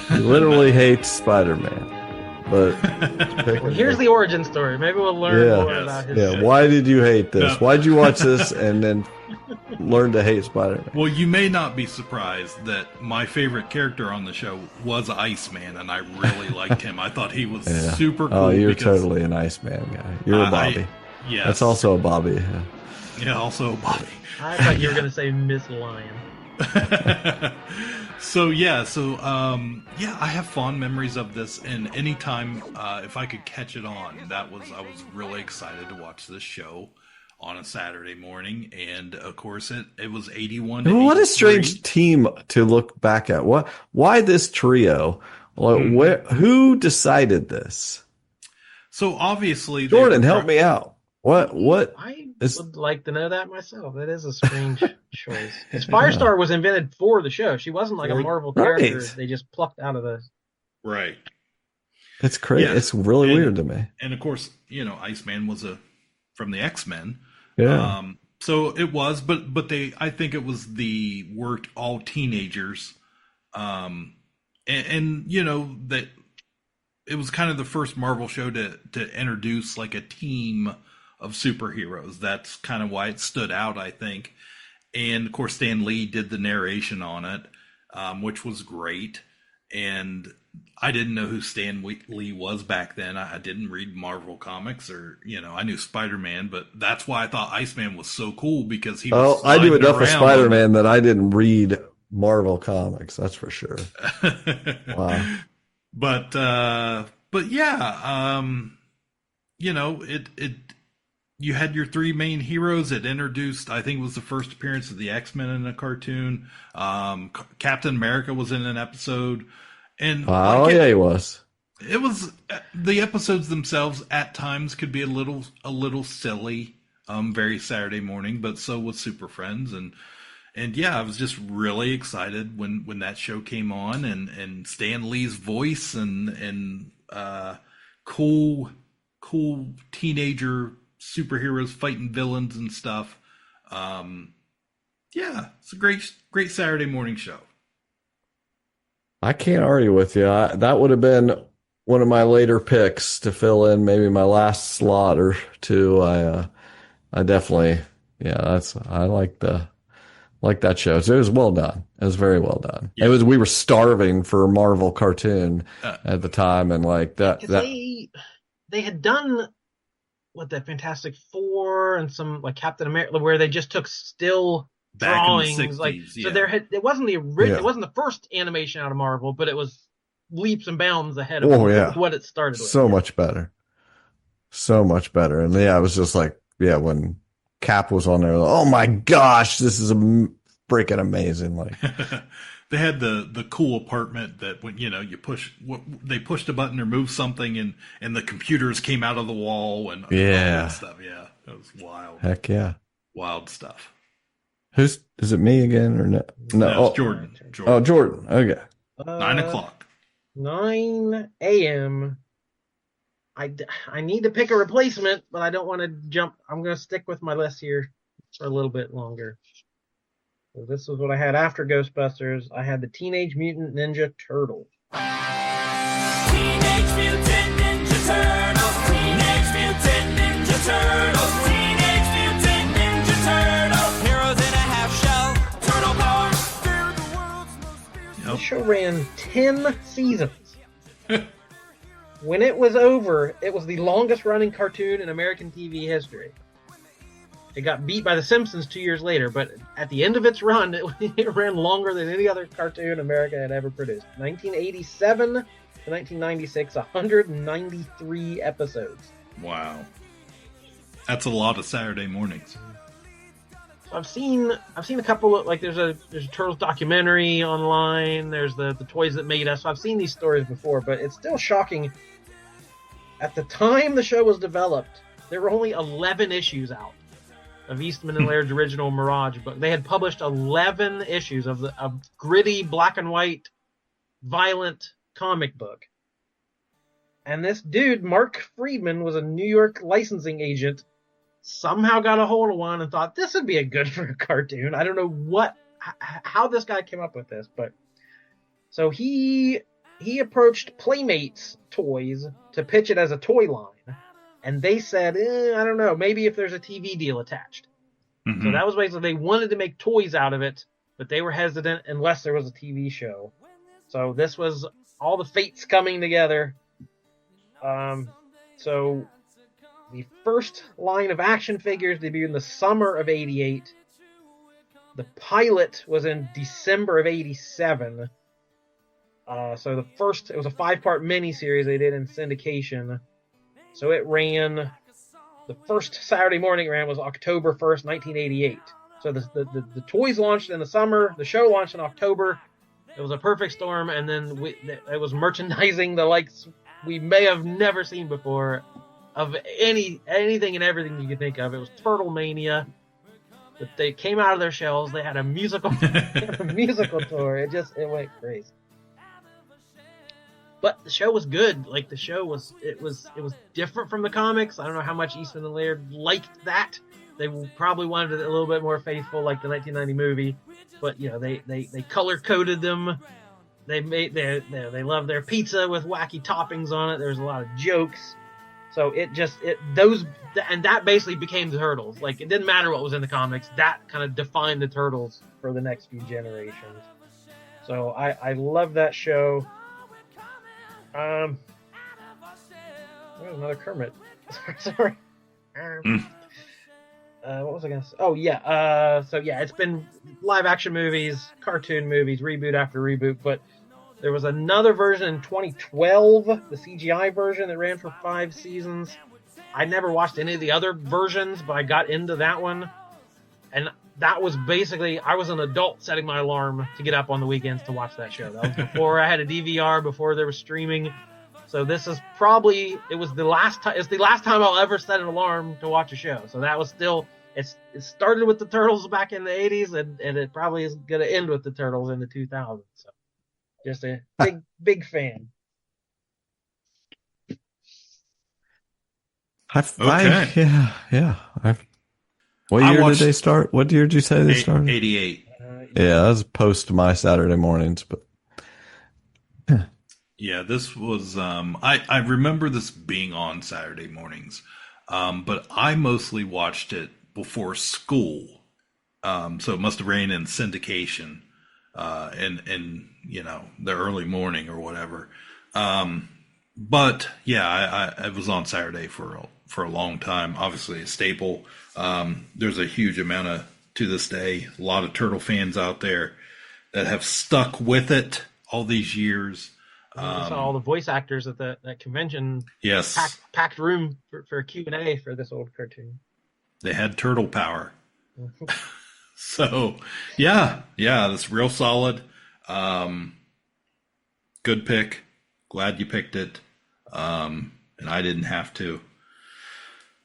He literally hates Spider-Man. But well, here's the origin story. Maybe we'll learn more about his show. Why did you hate this? Why did you watch this and then learn to hate Spider-Man? Well, you may not be surprised that my favorite character on the show was Iceman, and I really liked him. I thought he was super cool. Oh, you're totally an Iceman guy. You're a Bobby. Yes. That's also a Bobby. Yeah, also a Bobby. I thought you were going to say Miss Lion. So I have fond memories of this, and anytime if I could catch it on, I was really excited to watch this show on a Saturday morning, and of course it was 81. What a strange team to look back at. Why this trio? Who decided this? So obviously, Jordan, help me out. What? I would like to know that myself. That is a strange choice. Because Firestar was invented for the show. She wasn't like a Marvel character they just plucked out of the... Right. It's crazy. Yeah. It's really weird to me. And of course, Iceman was from the X-Men. Yeah. So it was, but I think it was worked all teenagers. And that it was kind of the first Marvel show to introduce like a team of superheroes. That's kind of why it stood out, I think. And of course, Stan Lee did the narration on it, which was great. And I didn't know who Stan Lee was back then. I didn't read Marvel comics, or I knew Spider-Man, but that's why I thought Iceman was so cool, because he was. I knew enough of Spider-Man that I didn't read Marvel comics. That's for sure. Wow. But yeah, you had your three main heroes. It introduced, I think it was the first appearance of the X-Men in a cartoon. Captain America was in an episode. And he was. It was, the episodes themselves at times could be a little silly, very Saturday morning, but so was Super Friends. And yeah, I was just really excited when that show came on, and Stan Lee's voice and cool teenager superheroes fighting villains and stuff. Yeah, it's a great Saturday morning show. I can't argue with you. That would have been one of my later picks to fill in maybe my last slot or two. I definitely, I like that show. So it was well done. It was very well done. Yeah. We were starving for a Marvel cartoon at the time, and like that. They had done that Fantastic Four and some like Captain America, where they just took still back drawings, in the 60s, so it wasn't the original, it wasn't the first animation out of Marvel, but it was leaps and bounds ahead of what it started with. So much better. And it was just like, when Cap was on there, oh my gosh, this is freaking amazing. Like they had the cool apartment that when you they pushed a button or moved something and the computers came out of the wall and all that stuff. Yeah, that was wild. Heck yeah, wild stuff. Is it me again or no? No, it's Jordan. Oh, Jordan. Okay. 9 o'clock. 9 a.m. I need to pick a replacement, but I don't want to jump. I'm going to stick with my list here for a little bit longer. So this is what I had after Ghostbusters. I had the Teenage Mutant Ninja Turtles. Teenage Mutant Ninja Turtles. Teenage Mutant Ninja Turtles. Teenage Mutant Ninja Turtles. Heroes in a half shell. Turtle power. They're the world's most fearsome. The show ran 10 seasons. When it was over, it was the longest running cartoon in American TV history. It got beat by The Simpsons 2 years later, but at the end of its run, it ran longer than any other cartoon America had ever produced. 1987, to 1996, 193 episodes. Wow. That's a lot of Saturday mornings. I've seen a couple of, like, there's a Turtles documentary online. There's the Toys That Made Us. So I've seen these stories before, but it's still shocking. At the time the show was developed, there were only 11 issues out of Eastman and Laird's original Mirage book. They had published 11 issues of a gritty black and white, violent comic book. And this dude, Mark Friedman, was a New York licensing agent, somehow got a hold of one and thought this would be a good for a cartoon. I don't know how this guy came up with this, but so he approached Playmates Toys to pitch it as a toy line, and they said, I don't know, maybe if there's a TV deal attached. Mm-hmm. So that was basically, they wanted to make toys out of it, but they were hesitant unless there was a TV show. So this was all the fates coming together. So the first line of action figures debuted in the summer of 88. The pilot was in December of 87. So it was a 5-part miniseries they did in syndication. So it ran, the first Saturday morning it ran was October 1st, 1988. So the toys launched in the summer, the show launched in October. It was a perfect storm, and then it was merchandising the likes we may have never seen before of anything and everything you could think of. It was Turtle Mania. They came out of their shells. They had a musical tour. It went crazy. But the show was good. Like, the show was different from the comics. I don't know how much Eastman and Laird liked that. They probably wanted it a little bit more faithful, like the 1990 movie. But they color coded them. They love their pizza with wacky toppings on it. There's a lot of jokes. So that basically became the Turtles. Like, it didn't matter what was in the comics. That kind of defined the Turtles for the next few generations. So I love that show. There's another Kermit. Sorry. What was I gonna say? Oh yeah. So yeah, it's been live action movies, cartoon movies, reboot after reboot, but there was another version in 2012, the CGI version that ran for 5 seasons. I never watched any of the other versions, but I got into that one. And that was basically, I was an adult setting my alarm to get up on the weekends to watch that show. That was before I had a DVR, before there was streaming. So this is probably, it's the last time I'll ever set an alarm to watch a show. So that was still, it started with the Turtles back in the 80s, and it probably is going to end with the Turtles in the 2000s. So just a big fan. What year did they start? What year did you say they started? 88. Yeah, that was post my Saturday mornings, but yeah, this was I remember this being on Saturday mornings, but I mostly watched it before school, so it must have ran in syndication, in the early morning or whatever. But yeah, I was on Saturday for a long time. Obviously a staple. There's a huge amount to this day, a lot of Turtle fans out there that have stuck with it all these years. I saw all the voice actors at that convention. Yes. Packed room for a Q&A for this old cartoon. They had turtle power. So, yeah, that's real solid. Good pick. Glad you picked it. And I didn't have to.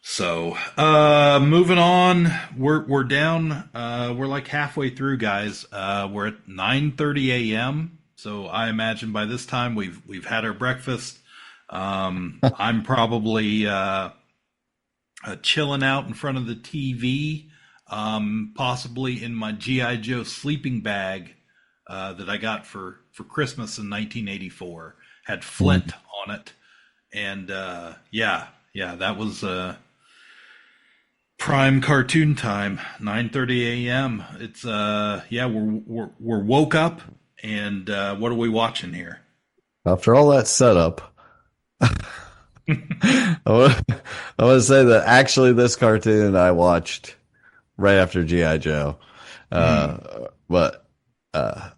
So, moving on, we're down. We're like halfway through, guys. We're at 9:30 a.m. So I imagine by this time we've had our breakfast. I'm probably chilling out in front of the TV, possibly in my G.I. Joe sleeping bag that I got for Christmas in 1984. Had Flint on it, and that was prime cartoon time. 9:30 a.m. It's we're woke up. And what are we watching here? After all that setup, I want to say that actually this cartoon I watched right after G.I. Joe. But I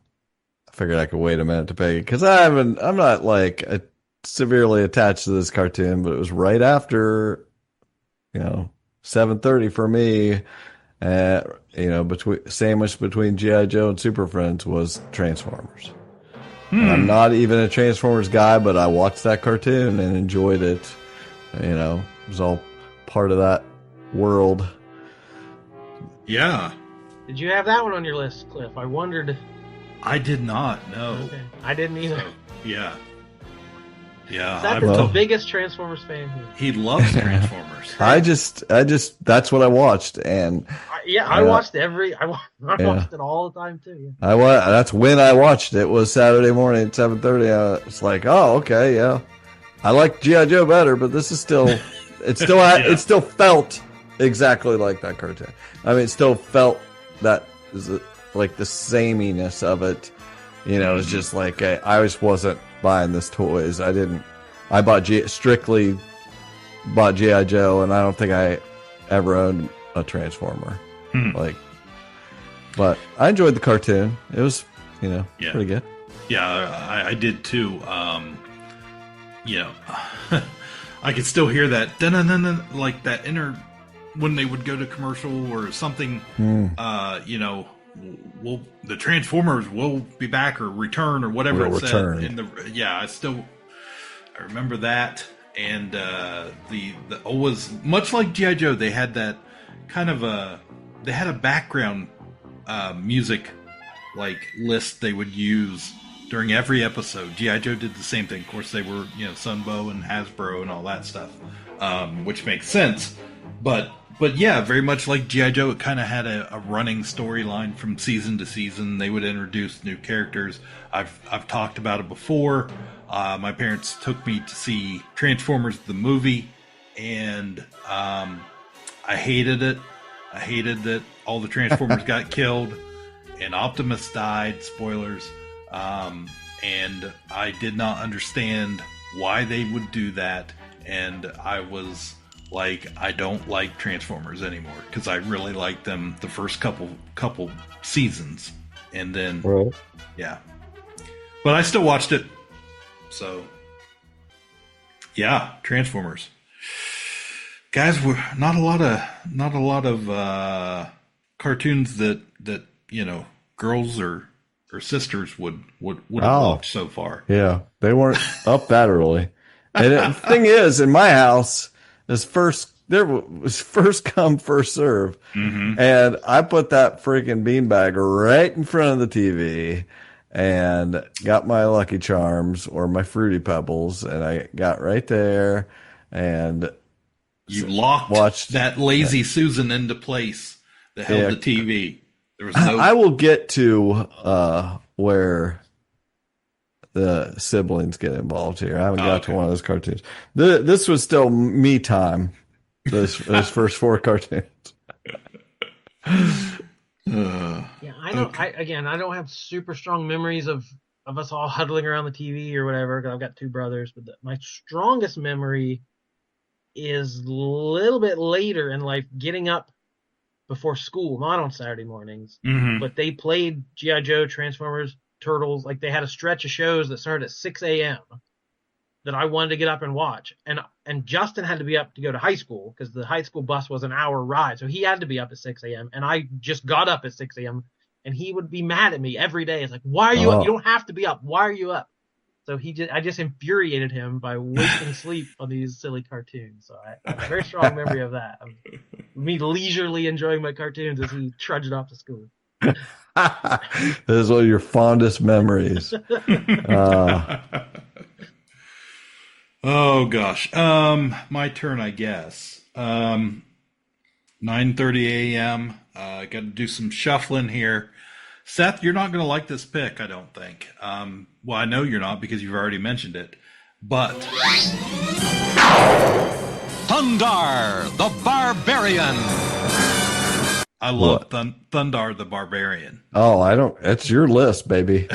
figured I could wait a minute to pick it because I'm not like a severely attached to this cartoon, but it was right after, 7:30 for me. Sandwiched between G.I. Joe and Super Friends was Transformers. And I'm not even a Transformers guy, but I watched that cartoon and enjoyed it. It was all part of that world. Yeah. Did you have that one on your list, Cliff? I wondered. I did not, no. Okay. I didn't either. So, yeah. Yeah. Zach is the biggest Transformers fan here. He loves Transformers. I just, that's what I watched. And I watched I watched it all the time too. Yeah. That's when I watched it. Was Saturday morning at 7:30. It's like, oh, okay, yeah. I like G.I. Joe better, but this is still, it still felt exactly like that cartoon. I mean, it still felt that like the sameness of it. It's just like I just wasn't buying this toys. I strictly bought G.I. Joe, and I don't think I ever owned a Transformer. But I enjoyed the cartoon. It was, pretty good. Yeah, I did too. I could still hear that dun-dun-dun-dun, like that inner when they would go to commercial or something. The Transformers will be back or return or whatever it said. I remember that, and the always much like G.I. Joe, they had that kind of a background music like list they would use during every episode. G.I. Joe did the same thing. Of course, they were Sunbow and Hasbro and all that stuff, which makes sense. But yeah, very much like G.I. Joe, it kind of had a running storyline from season to season. They would introduce new characters. I've talked about it before. My parents took me to see Transformers the movie, and I hated it. I hated that all the Transformers got killed and Optimus died. Spoilers. And I did not understand why they would do that. And I was like, I don't like Transformers anymore because I really liked them the first couple seasons, and then yeah. But I still watched it. So yeah, Transformers. Guys, we're not a lot of cartoons that girls or sisters would watch so far. Yeah, they weren't up that early. And the thing is, in my house, there was first come, first serve. Mm-hmm. And I put that freaking beanbag right in front of the TV and got my Lucky Charms or my Fruity Pebbles, and I got right there and you watched that lazy Susan into place that held the TV. There was no. I will get to where the siblings get involved here. I haven't got to one of those cartoons. This was still me time. Those first four cartoons. Yeah, I don't. I don't have super strong memories of us all huddling around the TV or whatever. Cause I've got two brothers, but my strongest memory is a little bit later in life, getting up before school, not on Saturday mornings, but they played G.I. Joe, Transformers, Turtles. Like they had a stretch of shows that started at 6 a.m. that I wanted to get up and watch. And Justin had to be up to go to high school because the high school bus was an hour ride. So he had to be up at 6 a.m. And I just got up at 6 a.m. and he would be mad at me every day. It's like, why are you up? You don't have to be up. Why are you up? So I just infuriated him by wasting sleep on these silly cartoons. So I have a very strong memory of that. Me leisurely enjoying my cartoons as he trudged off to school. This is one of your fondest memories. Oh gosh. My turn, I guess. 9:30 a.m. Got to do some shuffling here. Seth, you're not going to like this pick, I don't think. Well, I know you're not because you've already mentioned it. But Thundar the Barbarian. I love Thundar the Barbarian. Oh, it's your list, baby.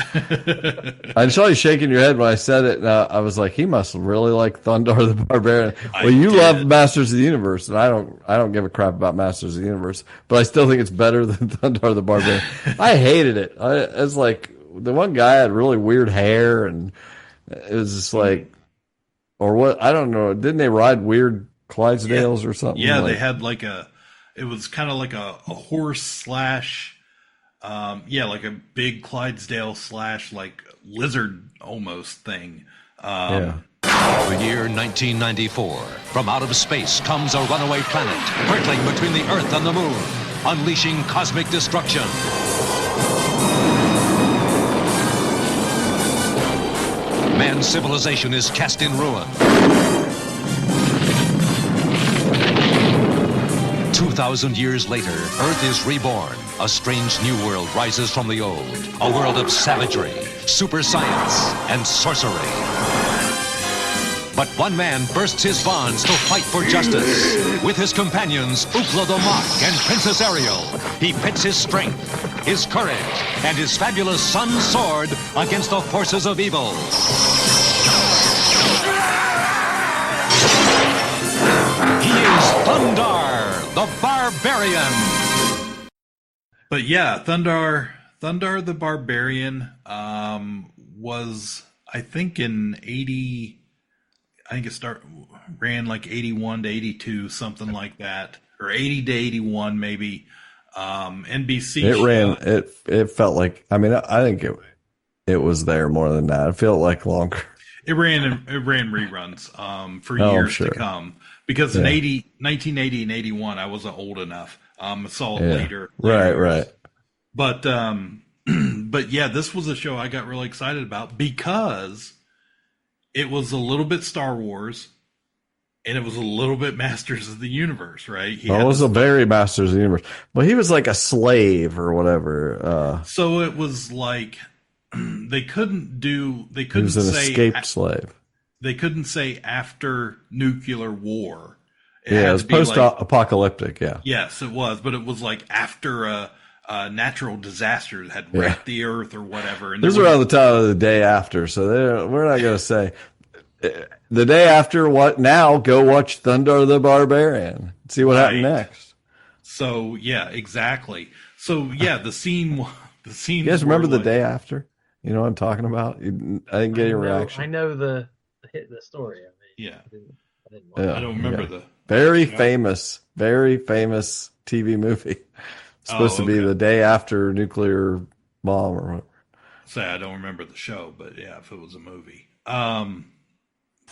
I saw you shaking your head when I said it, and I was like, he must really like Thundar the Barbarian. Well, you love Masters of the Universe, and I don't give a crap about Masters of the Universe, but I still think it's better than Thundar the Barbarian. I hated it. It's like the one guy had really weird hair, and it was just like, or what? I don't know. Didn't they ride weird Clydesdales or something? Yeah, they had it was kind of like a horse slash, like a big Clydesdale slash like lizard almost thing. The year 1994. From out of space comes a runaway planet, hurtling between the Earth and the Moon, unleashing cosmic destruction. Man's civilization is cast in ruin. 2,000 years later, Earth is reborn. A strange new world rises from the old. A world of savagery, super science, and sorcery. But one man bursts his bonds to fight for justice. With his companions, Ookla the Mock and Princess Ariel, he pits his strength, his courage, and his fabulous sun's sword against the forces of evil. He is Thundar, the Barbarian. But yeah, Thundar the Barbarian was, I think, in 80. I think it ran like 81 to 82, something like that, or 80 to 81 maybe. NBC. It ran. It felt like. I mean, I think it was there more than that. It felt like longer. It ran reruns for years to come, because in 1980 and 81 I wasn't old enough. I saw it later. Right. But yeah, this was a show I got really excited about because it was a little bit Star Wars, and it was a little bit Masters of the Universe, right? It was a very Masters of the Universe. But he was like a slave or whatever. So it was like they couldn't he was an escaped slave. They couldn't say after nuclear war. It was post-apocalyptic, yeah. Yes, it was, but it was like after a natural disaster had wrecked the earth or whatever. And this is around the time of the day after, so we're not going to say the day after. What now? Go watch Thundar the Barbarian. See what happened next. So yeah, exactly. So yeah, the scene. You guys remember the day after? You know what I'm talking about? I didn't get your reaction. I know the story. I mean, I don't remember the very famous TV movie. Supposed to be the day after nuclear bomb or whatever. Say I don't remember the show, but yeah, if it was a movie.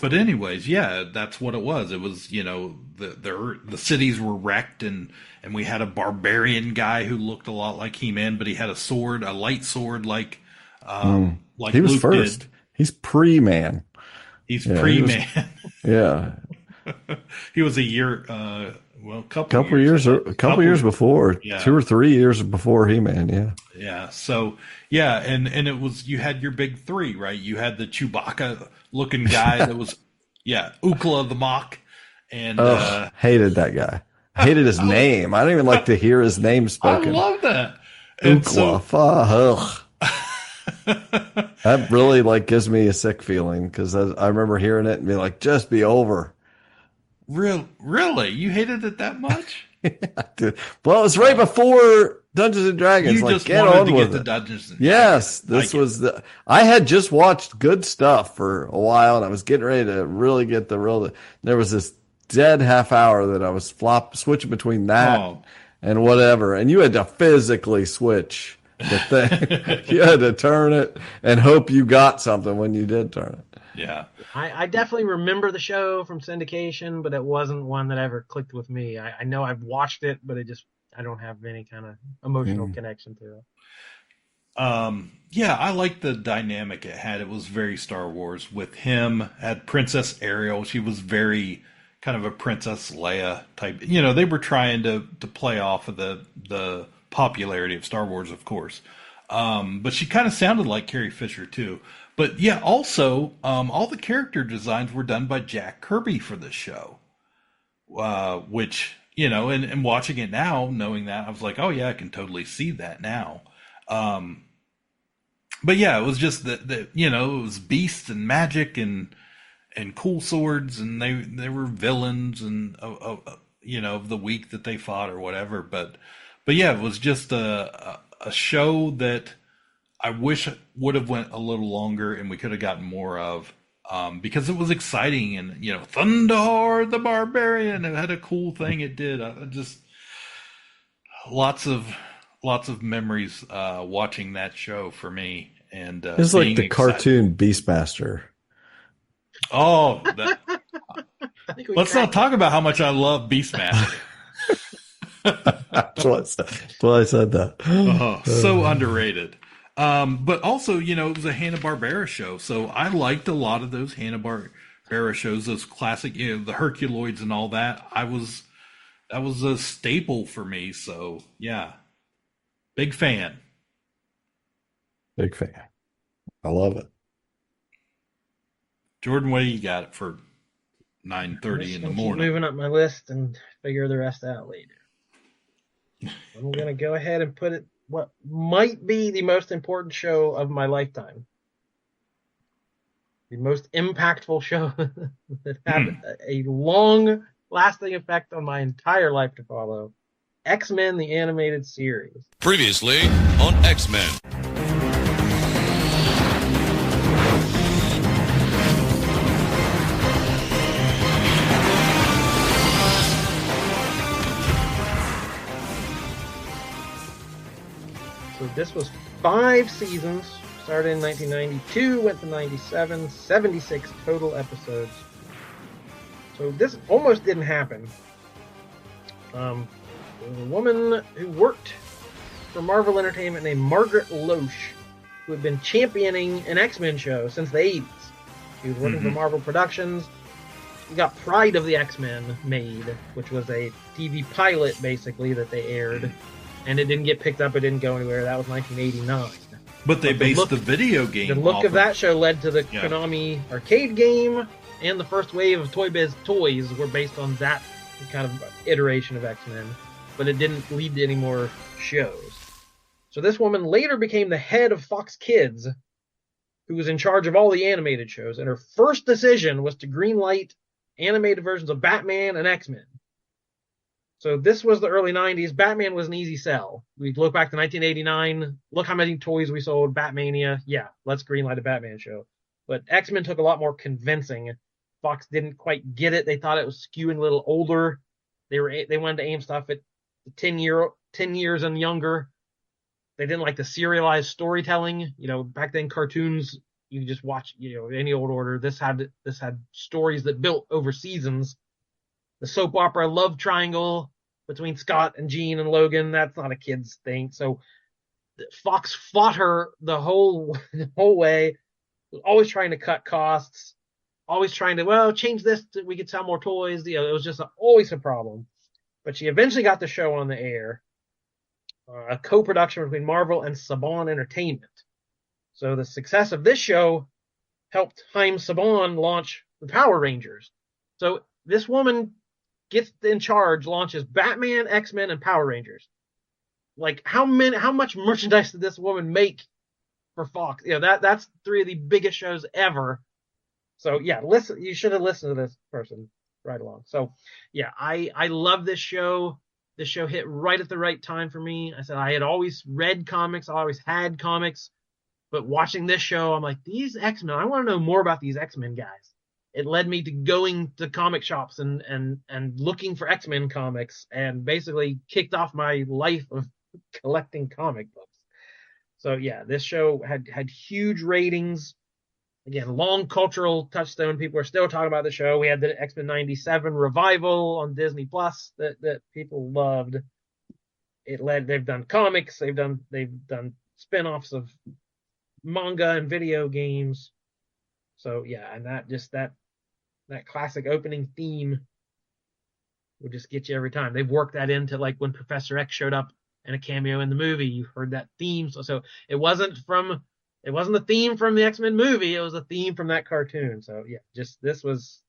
But anyways, yeah, that's what it was. It was, the cities were wrecked, and we had a barbarian guy who looked a lot like He-Man, but he had a light sword, like he was Luke first. did. He's pre-man. He's pre-man. Yeah. He was a year. A couple years before, 2 or 3 years before He-Man, yeah. Yeah. So yeah, and it was, you had your big three, right? You had the Chewbacca looking guy that was Ookla the Mock, and hated that guy. Hated his name. I don't even like to hear his name spoken. I love that. Ookla. That really gives me a sick feeling, because I remember hearing it and being like, just be over. Really? You hated it that much? Yeah, dude. Well, it was right before Dungeons and Dragons. You just wanted to get to Dungeons and Dragons. Yes, I had just watched good stuff for a while, and I was getting ready to really get there was this dead half hour that I was switching between that and whatever, and you had to physically switch the thing. You had to turn it and hope you got something when you did turn it. Yeah. I definitely remember the show from syndication, but it wasn't one that ever clicked with me. I know I've watched it, but I don't have any kind of emotional connection to it. Yeah, I liked the dynamic it had. It was very Star Wars with him. Had Princess Ariel. She was very kind of a Princess Leia type. They were trying to play off of the popularity of Star Wars, of course. But she kind of sounded like Carrie Fisher too. But yeah, also, all the character designs were done by Jack Kirby for this show, which, and watching it now, knowing that, I was like, oh yeah, I can totally see that now. But yeah, it was just that it was beasts and magic and cool swords, and they were villains and of the week that they fought or whatever. But yeah, it was just a show that I wish would have went a little longer and we could have gotten more of. because it was exciting, and Thunderheart the Barbarian, it had a cool thing it did. Just lots of memories watching that show for me, and It's like being the excited. cartoon Beastmaster. Oh, let's not talk about how much I love Beastmaster. That's why I said that. So underrated. But also, it was a Hanna-Barbera show, so I liked a lot of those Hanna-Barbera shows, those classic, the Herculoids and all that. That was a staple for me, so yeah. Big fan. Big fan. I love it. Jordan, what do you got for 9:30 in the morning? Keep moving up my list and figure the rest out later. I'm going to go ahead and put it what might be the most important show of my lifetime. The most impactful show that had a long-lasting effect on my entire life to follow. X-Men, the animated series. Previously on X-Men. So this was 5 seasons, started in 1992, went to 97, 76 total episodes. So this almost didn't happen. There was a woman who worked for Marvel Entertainment named Margaret Loesch, who had been championing an X-Men show since the 80s. She was working for Marvel Productions. She got Pride of the X-Men made, which was a TV pilot, basically, that they aired. And it didn't get picked up. It didn't go anywhere. That was 1989. But they based the video game. The look of that show led to the Konami arcade game, and the first wave of Toy Biz toys were based on that kind of iteration of X-Men. But it didn't lead to any more shows. So this woman later became the head of Fox Kids, who was in charge of all the animated shows. And her first decision was to greenlight animated versions of Batman and X-Men. So this was the early 90s. Batman was an easy sell. We look back to 1989. Look how many toys we sold. Batmania. Yeah, let's greenlight a Batman show. But X-Men took a lot more convincing. Fox didn't quite get it. They thought it was skewing a little older. They wanted to aim stuff at 10 years and younger. They didn't like the serialized storytelling. Back then cartoons, you could just watch, any old order. This had stories that built over seasons. The soap opera love triangle between Scott and Jean and Logan, that's not a kid's thing. So Fox fought her the whole way, always trying to cut costs, always trying to, change this so we could sell more toys. It was just always a problem. But she eventually got the show on the air, a co-production between Marvel and Saban Entertainment. So the success of this show helped Haim Saban launch the Power Rangers. So this woman gets in charge, launches Batman, X-Men, and Power Rangers. Like how much merchandise did this woman make for Fox? That's 3 of the biggest shows ever. So yeah, you should have listened to this person right along. So yeah, I love this show. This show hit right at the right time for me. I said I had always read comics, I always had comics, but watching this show, I'm like, these X-Men, I want to know more about these X-Men guys. It led me to going to comic shops and looking for X-Men comics, and basically kicked off my life of collecting comic books. So yeah, this show had huge ratings. Again, long cultural touchstone. People are still talking about the show. We had the X-Men 97 revival on Disney Plus that people loved. They've done comics, they've done spin-offs of manga and video games. So yeah, and that classic opening theme would just get you every time. They've worked that into, like, when Professor X showed up in a cameo in the movie, you heard that theme. So it wasn't the theme from the X-Men movie, it was a theme from that cartoon. So yeah, this was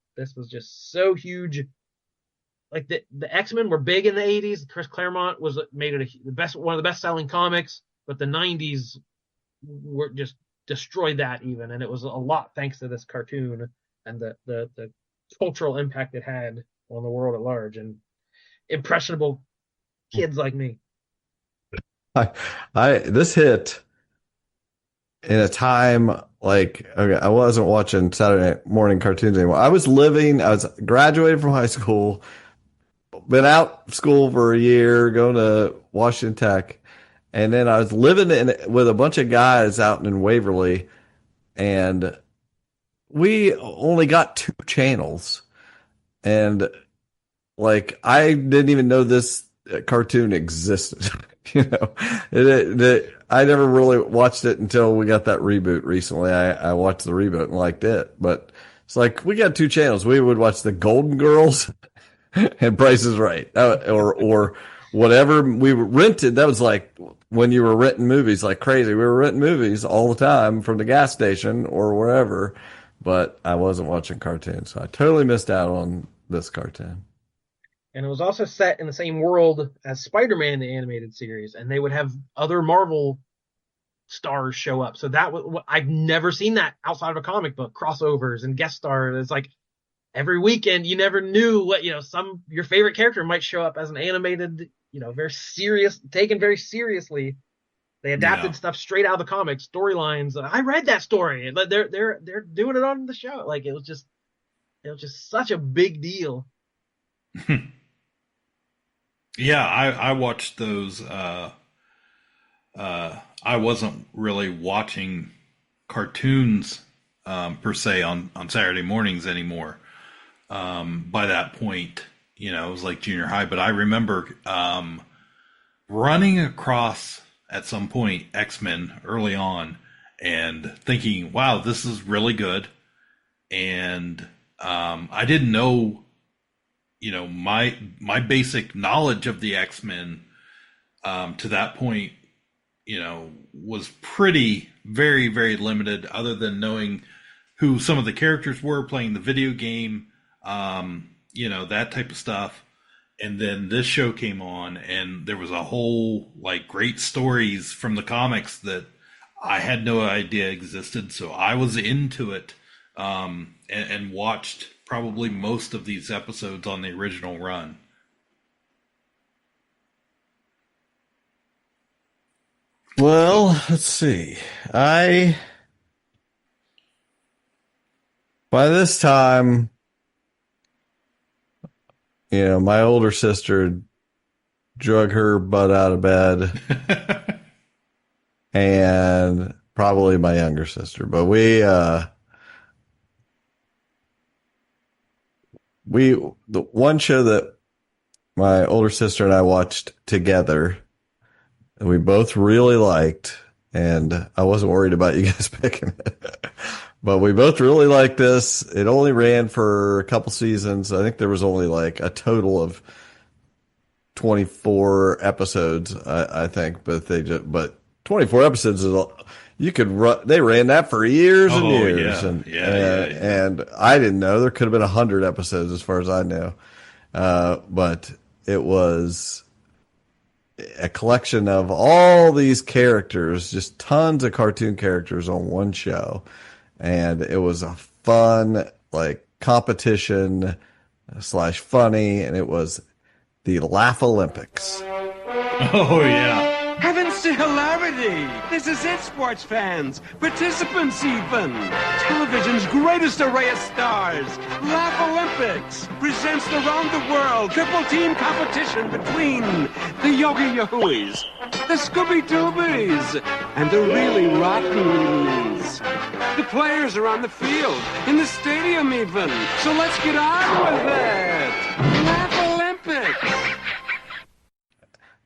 just so huge. Like the X-Men were big in the 80s. Chris Claremont made it one of the best selling comics, but the 90s were just destroyed that even, and it was a lot thanks to this cartoon and the cultural impact it had on the world at large and impressionable kids like me. This hit in a time like, okay, I wasn't watching Saturday morning cartoons anymore. I was graduated from high school, been out of school for a year, going to Washington Tech. And then I was living with a bunch of guys out in Waverly, and we only got 2 channels. And like, I didn't even know this cartoon existed. I never really watched it until we got that reboot recently. I watched the reboot and liked it, but it's like, we got 2 channels. We would watch the Golden Girls and Price is Right, or whatever we rented. That was like when you were renting movies like crazy. We were renting movies all the time from the gas station or wherever, but I wasn't watching cartoons. So I totally missed out on this cartoon. And it was also set in the same world as Spider-Man, the animated series, and they would have other Marvel stars show up. So I've never seen that outside of a comic book, crossovers and guest stars. It's like every weekend you never knew what, your favorite character might show up as an animated, very serious, taken very seriously. They adapted stuff straight out of the comics, storylines. I read that story. They're doing it on the show. Like, it was just such a big deal. Yeah, I watched those. I wasn't really watching cartoons per se on Saturday mornings anymore. By that point, it was like junior high. But I remember running across at some point X-Men early on and thinking, "Wow, this is really good." And I didn't know. My basic knowledge of the X-Men to that point, was pretty very, very limited, other than knowing who some of the characters were, playing the video game, that type of stuff. And then this show came on, and there was a whole great stories from the comics that I had no idea existed. So I was into it and watched probably most of these episodes on the original run. Well, let's see. By this time, my older sister drug her butt out of bed, and probably my younger sister, but the one show that my older sister and I watched together, and we both really liked, and I wasn't worried about you guys picking it, but we both really liked this. It only ran for a couple seasons. I think there was only a total of 24 episodes, I think, but 24 episodes is they ran that for years and years. Yeah. And I didn't know. There could have been 100 episodes as far as I know. But it was a collection of all these characters, just tons of cartoon characters on one show. And it was a fun, competition / funny. And it was the Laugh Olympics. Oh, yeah. Heavens to hilarity! This is it, sports fans, participants even. Television's greatest array of stars, Laugh Olympics, presents the round-the-world triple team competition between the Yogi Yahooies, the Scooby-Doobies, and the really rottens. The players are on the field, in the stadium even, so let's get on with it! Laugh Olympics!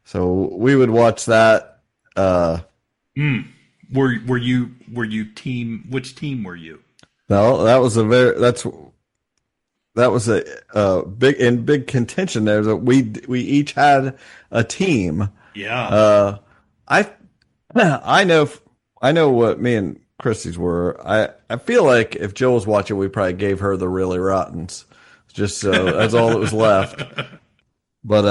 So we would watch that. Were you team? Which team were you? No, that was a big contention there. That we each had a team. Yeah. I know what me and Christy's were. I feel like if Jill was watching, we probably gave her the really rottens, just so that's all that was left. But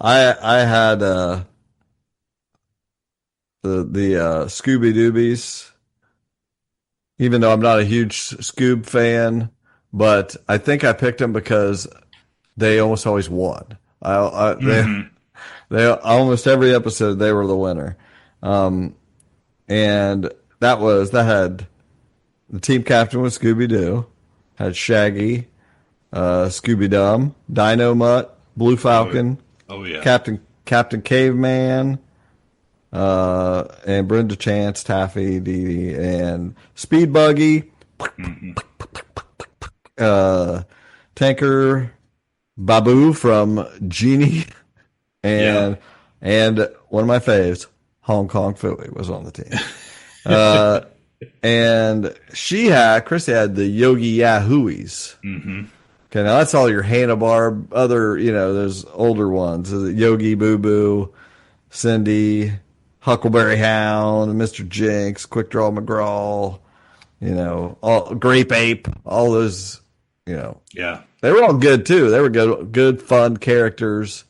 I had the Scooby Doobies, even though I'm not a huge Scoob fan, but I think I picked them because they almost always won. They almost every episode they were the winner, and that had the team captain was Scooby Doo, had Shaggy, Scooby Dum, Dino Mutt, Blue Falcon, Oh yeah. Captain Caveman, and Brenda Chance, Taffy, Dee Dee, and Speed Buggy, Tanker, Babu from Genie, and one of my faves, Hong Kong Philly was on the team. And Chrissy had the Yogi Yahooies. Mm-hmm. Okay, now that's all your Hanna-Barbera, other, there's older ones. Yogi Boo Boo, Cindy, Huckleberry Hound, Mr. Jinx, Quick Draw McGraw, all Grape Ape, all those, Yeah. They were all good too. They were good, fun characters.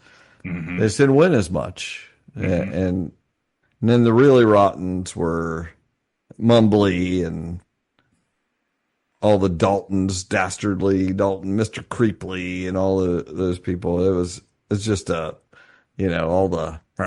Mm-hmm. They just didn't win as much. Mm-hmm. And then the really rottens were Mumbly and all the Daltons, Dastardly Dalton, Mr. Creeply, and all those people. It's just all the a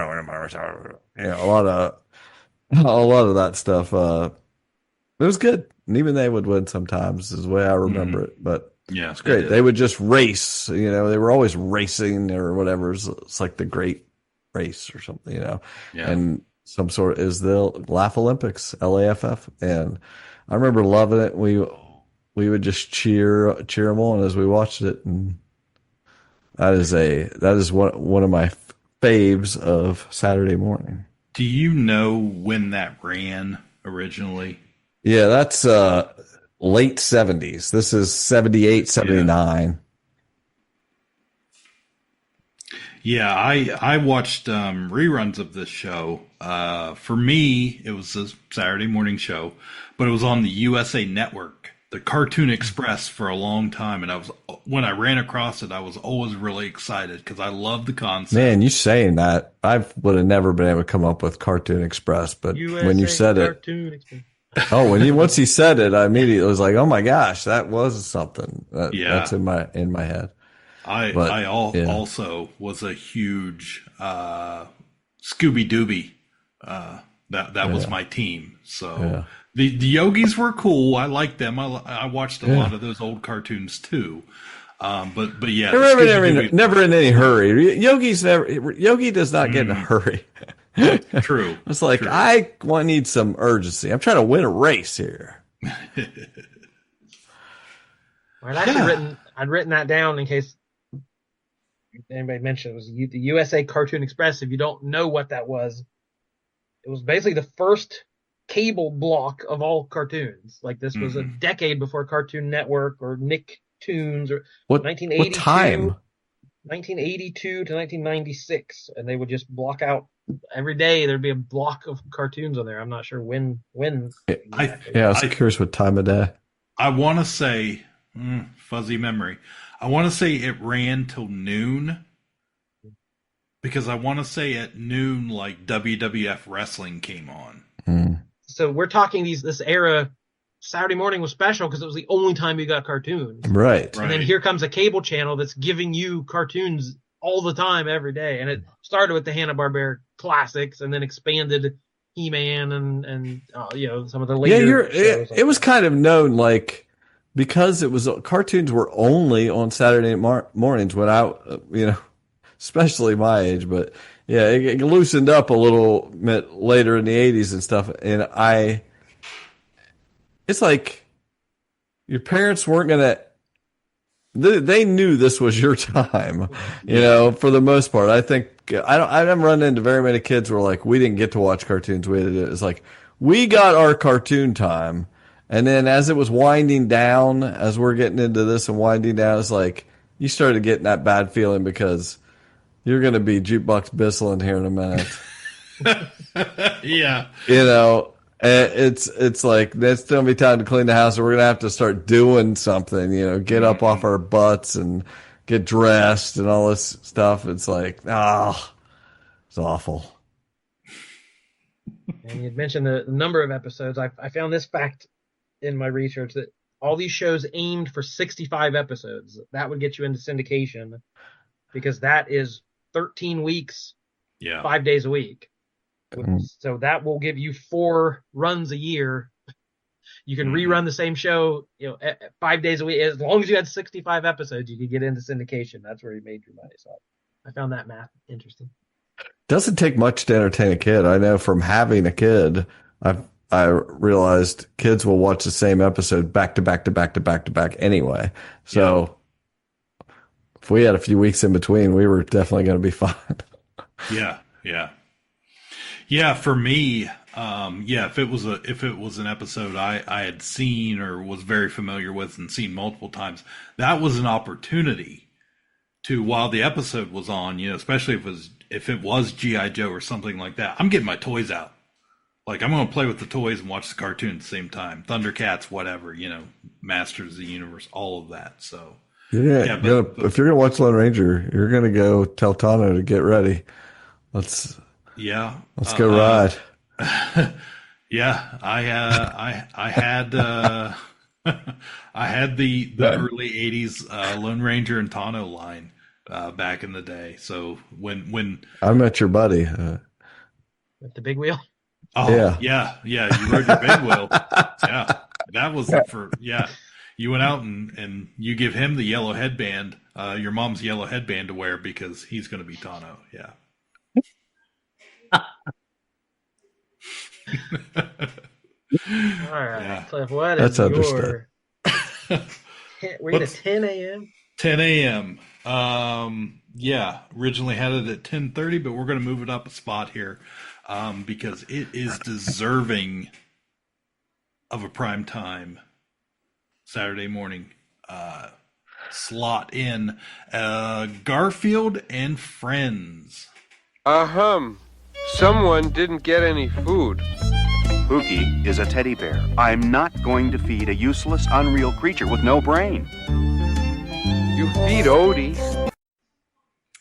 lot of that stuff. It was good, and even they would win sometimes, is the way I remember it. But yeah, it's great. They would just race. They were always racing or whatever. It's like the Great Race or something. Yeah. And some sort is the Laugh Olympics, LAFF, and I remember loving it. We would just cheer them on as we watched it, and that is one of my faves of Saturday morning. Do you know when that ran originally? Yeah, that's late 70s. This is 78, 79. Yeah, I watched reruns of this show. For me, it was a Saturday morning show, but it was on the USA Network, the Cartoon Express, for a long time. And when I ran across it, I was always really excited because I love the concept. Man, you saying that, I would have never been able to come up with Cartoon Express, but when you said Cartoon Express. Once he said it, I immediately was like, "Oh my gosh, that was something." That's in my head. I also was a huge Scooby Dooby. That was my team. So the Yogis were cool. I liked them. I watched a lot of those old cartoons too. But yeah, never in any hurry. Yogi does not get in a hurry. True. It's like, I need some urgency. I'm trying to win a race here. I'd written that down in case anybody mentioned it. Was the USA Cartoon Express. If you don't know what that was, it was basically the first cable block of all cartoons. Like, this was a decade before Cartoon Network or Nicktoons or 1982. What time? 1982 to 1996, and they would just block out every day. There'd be a block of cartoons on there. I'm not sure when. I was curious what time of day. I want to say, fuzzy memory. I want to say it ran till noon, because I want to say at noon, like, WWF wrestling came on. So we're talking this era. Saturday morning was special because it was the only time you got cartoons. Right. And then here comes a cable channel that's giving you cartoons all the time, every day. And it started with the Hanna-Barbera classics and then expanded He-Man and some of the later shows. It was kind of known, like, because cartoons were only on Saturday mornings when especially my age, but yeah, it loosened up a little bit later in the 80s and stuff. And it's like your parents weren't going to, they knew this was your time, for the most part. I think, I haven't run into very many kids who were like, we didn't get to watch cartoons. It's like, we got our cartoon time. And then as it was winding down, as we're getting into this and winding down, it's like, you started getting that bad feeling because you're going to be Jukebox Bissell here in a minute. Yeah. It's like, it's going to be time to clean the house, and we're going to have to start doing something, get up off our butts and get dressed and all this stuff. It's like, it's awful. And you'd mentioned the number of episodes. I found this fact in my research that all these shows aimed for 65 episodes. That would get you into syndication, because that is 13 weeks, 5 days a week. So that will give you 4 runs a year. You can rerun the same show, 5 days a week. As long as you had 65 episodes, you could get into syndication. That's where you made your money. So I found that math interesting. Doesn't take much to entertain a kid. I know from having a kid, I realized kids will watch the same episode back to back to back to back to back anyway. So if we had a few weeks in between, we were definitely going to be fine. Yeah, for me, if it was an episode I had seen or was very familiar with and seen multiple times, that was an opportunity to, while the episode was on, especially if it was G.I. Joe or something like that, I'm getting my toys out. Like, I'm going to play with the toys and watch the cartoon at the same time. Thundercats, whatever, Masters of the Universe, all of that. So, if you're going to watch Lone Ranger, you're going to go tell Tano to get ready. Let's go ride. I had I had the early '80s Lone Ranger and Tano line back in the day. So when I met your buddy with the big wheel. Oh yeah, you rode your big wheel. Yeah, that was You went out and you give him the yellow headband, your mom's yellow headband to wear because he's going to be Tano. Yeah. All right, Cliff, what That's is your... We're at 10 a.m.? 10 a.m. Originally had it at 10:30, but we're going to move it up a spot here because it is deserving of a prime time Saturday morning slot in Garfield and Friends. Someone didn't get any food. Pookie is a teddy bear. I'm not going to feed a useless, unreal creature with no brain. You feed Odie.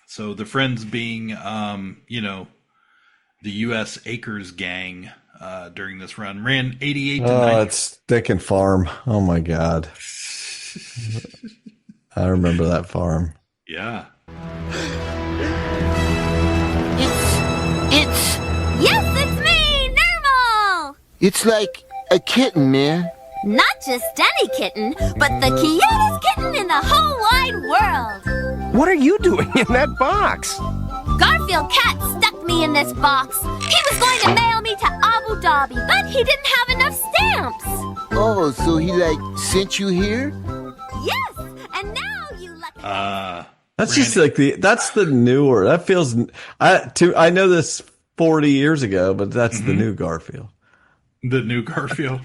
So the Friends being, the U.S. Acres gang during this run ran 88 to 90. Oh, it's Dick and Farm. Oh my God. I remember that farm. Yeah. Yes, it's me, Normal! It's like a kitten, man. Not just any kitten, but the cutest kitten in the whole wide world. What are you doing in that box? Garfield Cat stuck me in this box. He was going to mail me to Abu Dhabi, but he didn't have enough stamps. Oh, so he, sent you here? Yes, and now you lucky... That's just that's the newer. That feels... I know this 40 years ago, but that's the new Garfield. The new Garfield.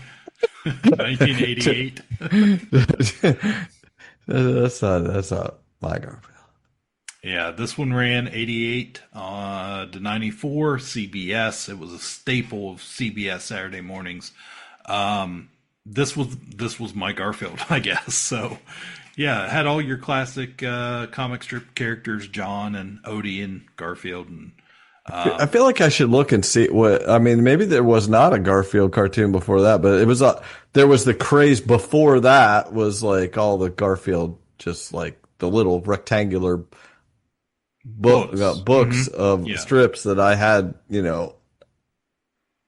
1988. That's not my Garfield. Yeah, this one ran 88 to 94 CBS. It was a staple of CBS Saturday mornings. This was my Garfield, I guess. So, yeah, it had all your classic comic strip characters, John and Odie and Garfield. And I feel like I should look and see maybe there was not a Garfield cartoon before that, but it was there was the craze before that was like all the Garfield, just like the little rectangular books of strips that I had,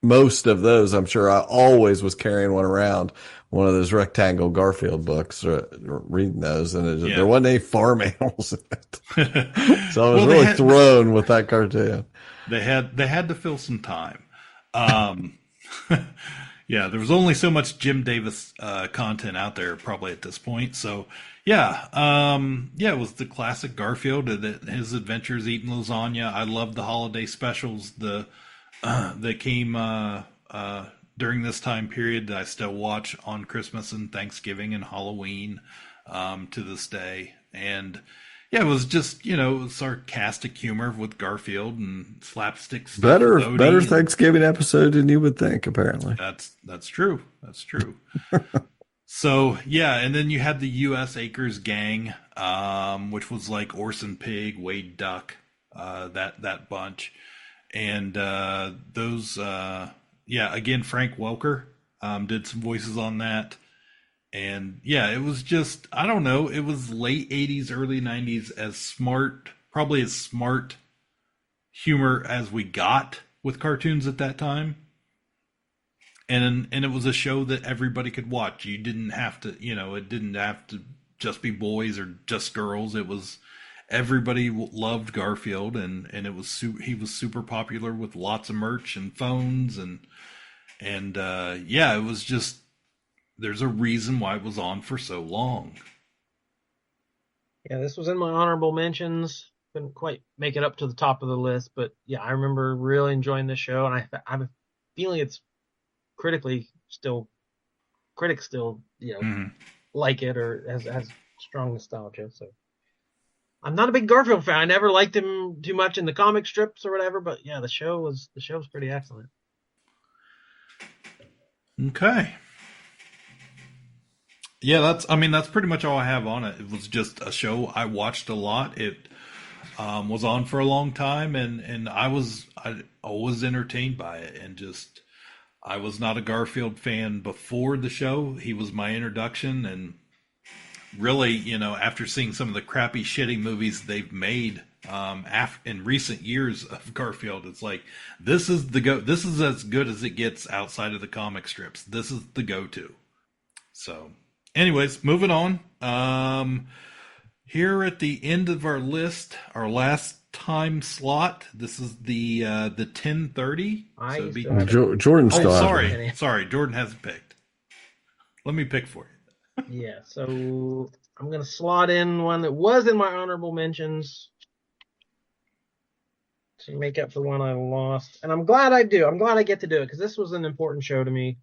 most of those. I'm sure I always was carrying one around, one of those rectangle Garfield books, reading those, and there wasn't any farm animals in it. So I was really thrown with that cartoon. They had to fill some time. There was only so much Jim Davis content out there probably at this point. So it was the classic Garfield, his adventures eating lasagna. I loved the holiday specials that came during this time period that I still watch on Christmas and Thanksgiving and Halloween to this day. And it was just, sarcastic humor with Garfield and slapstick stuff. Better Thanksgiving episode than you would think, apparently. That's true. That's true. So, and then you had the U.S. Acres gang, which was like Orson Pig, Wade Duck, that bunch. And those, again, Frank Welker did some voices on that. And it was just, I don't know, it was late 80s, early 90s, probably as smart humor as we got with cartoons at that time. And it was a show that everybody could watch. You didn't have to, it didn't have to just be boys or just girls. It was everybody loved Garfield, and it was he was super popular with lots of merch and phones and it was just, there's a reason why it was on for so long. Yeah, this was in my honorable mentions. Couldn't quite make it up to the top of the list, but yeah, I remember really enjoying this show, and I have a feeling it's critics still, like it or has strong nostalgia. So I'm not a big Garfield fan. I never liked him too much in the comic strips or whatever, but yeah, the show was pretty excellent. Okay. Yeah, that's pretty much all I have on it. It was just a show I watched a lot. It was on for a long time, and I was always entertained by it, and just, I was not a Garfield fan before the show. He was my introduction, and really, after seeing some of the crappy, shitty movies they've made in recent years of Garfield, it's like, this is this is as good as it gets outside of the comic strips. This is the go-to. So, anyways, moving on. Here at the end of our list, our last time slot. This is the 10:30. So Jordan Oh, started. sorry, Jordan hasn't picked. Let me pick for you. Yeah, so I'm gonna slot in one that was in my honorable mentions to make up for one I lost, and I'm glad I do. I'm glad I get to do it because this was an important show to me,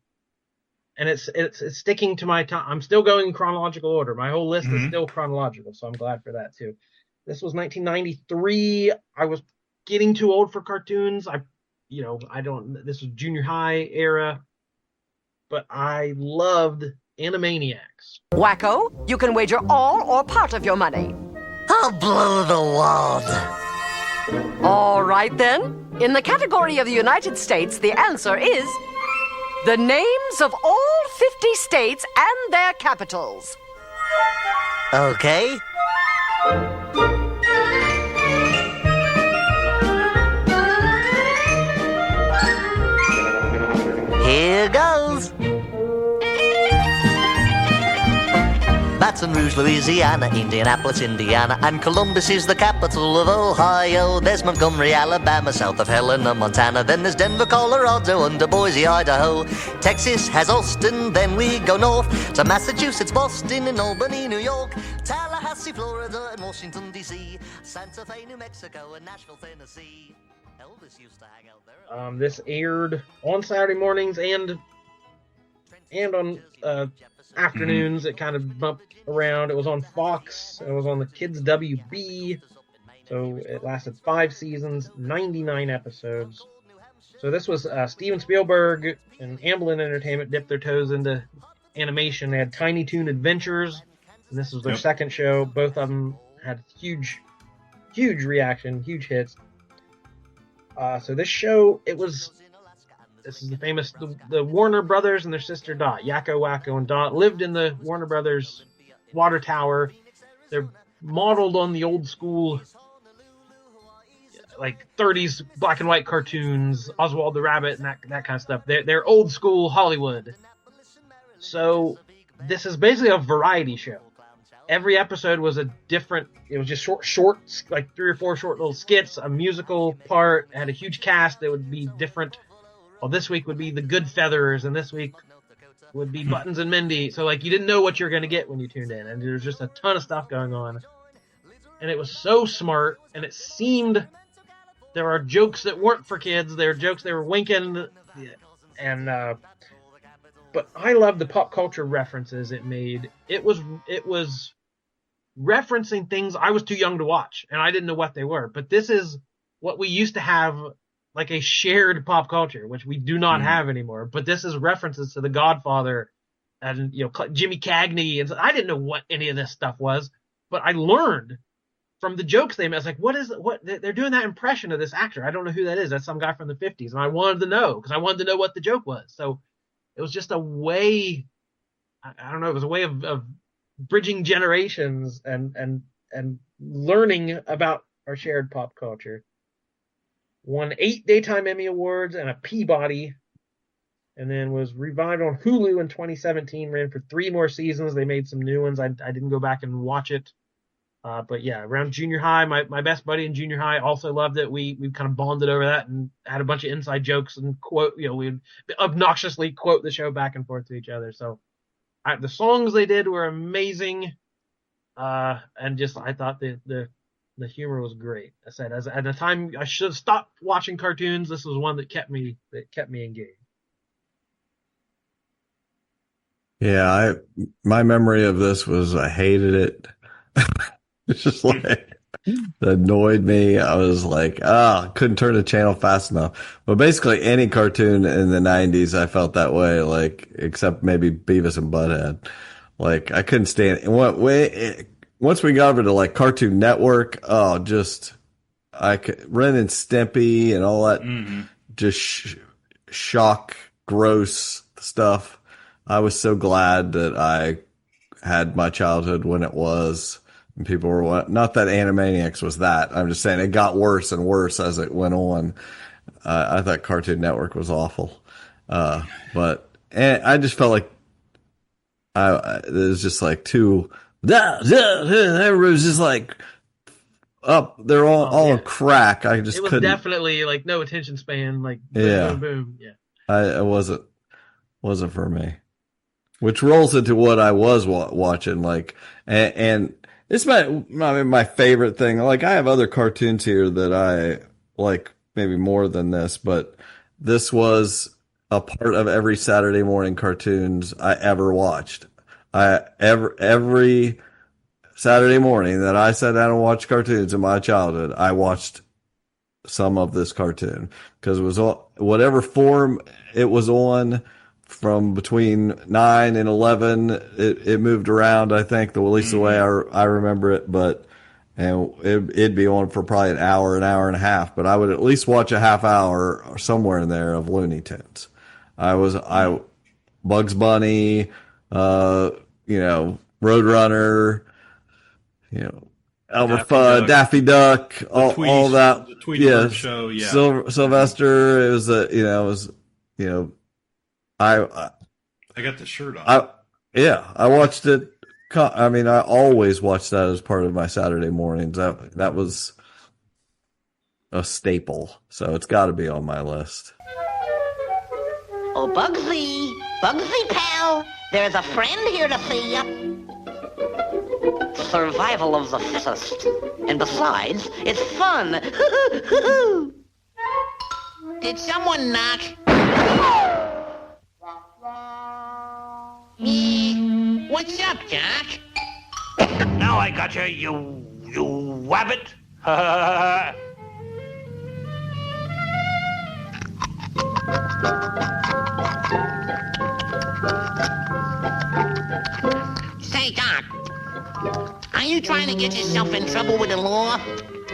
and it's sticking to my time. I'm still going in chronological order. My whole list is still chronological, so I'm glad for that too. This was 1993. I was getting too old for cartoons. This was junior high era, but I loved Animaniacs. Wacko, you can wager all or part of your money. I'll blow the wad. All right then. In the category of the United States, the answer is the names of all 50 states and their capitals. Okay. Here goes. Baton Rouge, Louisiana, Indianapolis, Indiana, and Columbus is the capital of Ohio. There's Montgomery, Alabama, south of Helena, Montana. Then there's Denver, Colorado, under Boise, Idaho. Texas has Austin, then we go north to Massachusetts, Boston, and Albany, New York, Tallahassee, Florida, and Washington, D.C., Santa Fe, New Mexico, and Nashville, Tennessee. Elvis used to hang out there. This aired on Saturday mornings and on afternoons. It kind of bumped around. It was on Fox. It was on the Kids WB. So it lasted 5 seasons, 99 episodes. So this was Steven Spielberg and Amblin Entertainment dipped their toes into animation. They had Tiny Toon Adventures, and this was their second show. Both of them had huge reaction, huge hits. So this show, this is the famous, the Warner Brothers and their sister Dot, Yakko, Wacko, and Dot, lived in the Warner Brothers water tower. They're modeled on the old school, like 30s black and white cartoons, Oswald the Rabbit and that kind of stuff. They're old school Hollywood. So this is basically a variety show. Every episode was a different, it was just short, like 3 or 4 short little skits, a musical part, had a huge cast that would be different. Well, this week would be the Good Feathers, and this week would be Buttons and Mindy. So, like, you didn't know what you were going to get when you tuned in, and there was just a ton of stuff going on. And it was so smart, and it seemed there are jokes that weren't for kids. There were jokes they were winking, and but I loved the pop culture references it made. It was referencing things I was too young to watch, and I didn't know what they were. But this is what we used to have, like a shared pop culture, which we do not have anymore. But this is references to The Godfather and Jimmy Cagney, and I didn't know what any of this stuff was, but I learned from the jokes they made. I was like, what they're doing that impression of this actor. I don't know who that is. That's some guy from the 50s, and I wanted to know because I wanted to know what the joke was. So it was just a way. I don't know. It was a way of bridging generations and learning about our shared pop culture. won 8 Daytime Emmy Awards and a Peabody, and then was revived on Hulu in 2017, ran for 3 more seasons. They made some new ones. I didn't go back and watch it. But yeah, around junior high, my best buddy in junior high also loved it. We kind of bonded over that and had a bunch of inside jokes and we'd obnoxiously quote the show back and forth to each other. So the songs they did were amazing. And just, I thought the humor was great. I said, at the time I should have stopped watching cartoons, this was one that kept me engaged. Yeah, my memory of this was I hated it. It's just like, it annoyed me. I was like, couldn't turn the channel fast enough. But basically any cartoon in the 90s, I felt that way, like, except maybe Beavis and Butthead. Like, I couldn't stand it. Once we got over to like Cartoon Network, Ren and Stimpy and all that, just shock, gross stuff. I was so glad that I had my childhood when it was. And people were, not that Animaniacs was that. I'm just saying it got worse and worse as it went on. I thought Cartoon Network was awful. But I just felt like it was just like too, everybody was just like up. They're all on crack. I just couldn't. It was definitely like no attention span. Like boom, boom. Yeah. It wasn't for me. Which rolls into what I was watching, like, and it's my favorite thing. Like, I have other cartoons here that I like, maybe more than this, but this was a part of every Saturday morning cartoons I ever watched. Every Saturday morning that I sat down and watched cartoons in my childhood, I watched some of this cartoon because it was whatever form it was on. From between 9 and 11, it moved around, I think, at least the way I remember it, and it'd be on for probably an hour and a half, but I would at least watch a half hour or somewhere in there of Looney Tunes. Bugs Bunny, Roadrunner, Elmer Fudd, Daffy Duck, all that. The Tweety Bird show, yeah. Sylvester, it was I got the shirt on. I watched it. I mean, I always watched that as part of my Saturday mornings. That was a staple, so it's got to be on my list. Oh, Bugsy, pal, there's a friend here to see you. Survival of the fittest, and besides, it's fun. Did someone knock? Me? What's up, Doc? Now I got you wabbit. Say, Doc, are you trying to get yourself in trouble with the law?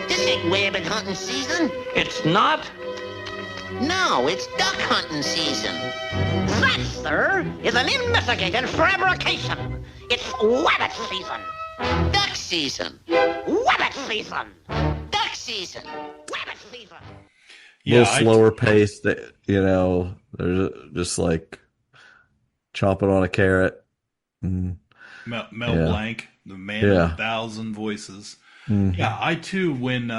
This ain't rabbit hunting season. It's not? No, it's duck hunting season. That, sir, is an investigated fabrication. It's wabbit season. Duck season. Wabbit season. Duck season. Wabbit season. A little slower paced, they're just like chomping on a carrot. Mel Blanc, the man of 1,000 voices. Mm-hmm. Yeah, I too, when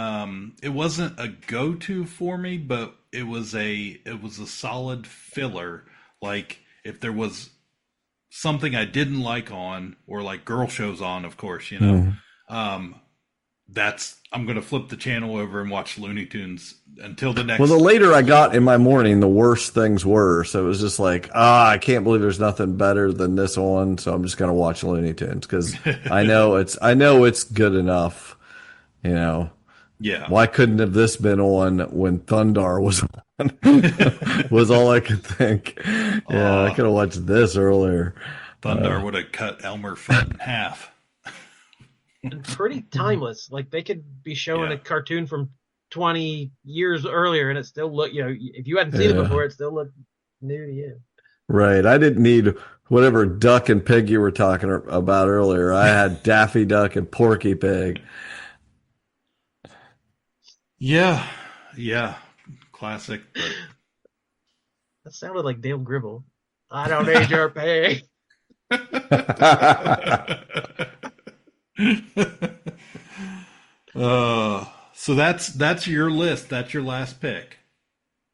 it wasn't a go-to for me, but it was a solid filler. Like, if there was something I didn't like on, or like girl shows on, of course, I'm going to flip the channel over and watch Looney Tunes until the next. Well, the later I got in my morning, the worse things were. So it was just like, I can't believe there's nothing better than this one. So I'm just going to watch Looney Tunes because I know it's good enough. Yeah. Why couldn't have this been on when Thundar was on? Was all I could think. Yeah, I could have watched this earlier. Thundar would have cut Elmer Fudd in half. And pretty timeless. Like, they could be showing a cartoon from 20 years earlier and it still looked, if you hadn't seen it before, it still looked new to you. Right. I didn't need whatever Duck and Pig you were talking about earlier. I had Daffy Duck and Porky Pig. Yeah. classic. But... That sounded like Dale Gribble. I don't need your pay. So that's your list. That's your last pick.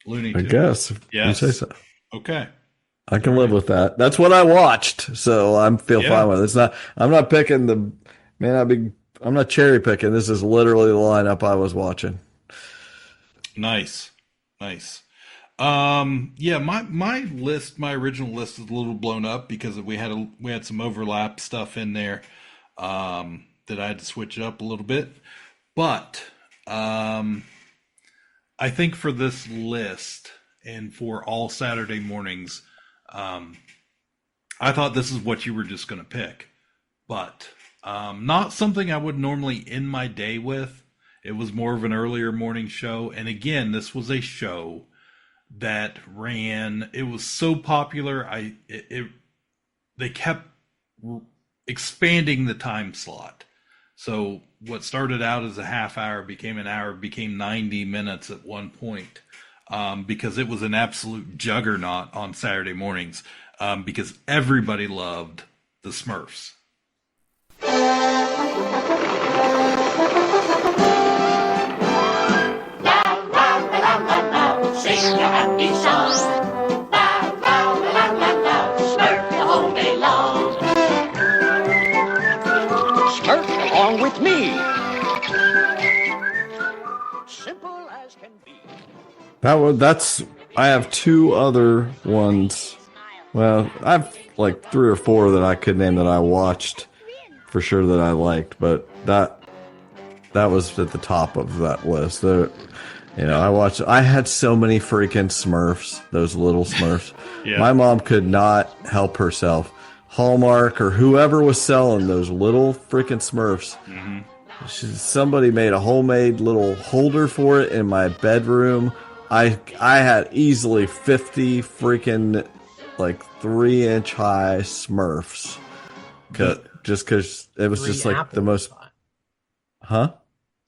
Looney I Tunes. guess. Yes. You say so. Okay. I can live with that. That's what I watched, so I'm feel fine with it. It's not. I'm not picking the. I'm not cherry picking. This is literally the lineup I was watching. Nice. Yeah, my list, my original list is a little blown up because we had some overlap stuff in there that I had to switch it up a little bit. But I think for this list and for all Saturday mornings, I thought this is what you were just going to pick. But not something I would normally end my day with. It was more of an earlier morning show. And again, this was a show that ran. It was so popular. They kept expanding the time slot. So what started out as a half hour became an hour, became 90 minutes at one point, because it was an absolute juggernaut on Saturday mornings, because everybody loved the Smurfs. Sing a happy song. La la la la la. Smurf the whole day long. Smurf along with me. Simple as can be. That's. I have two other ones. Well, I have like 3 or 4 that I could name that I watched for sure that I liked, but that was at the top of that list. I had so many freaking Smurfs, those little Smurfs. Yeah. My mom could not help herself. Hallmark or whoever was selling those little freaking Smurfs. Mm-hmm. Somebody made a homemade little holder for it in my bedroom. I had easily 50 freaking like 3-inch high Smurfs. Just because it was just like the most. Huh?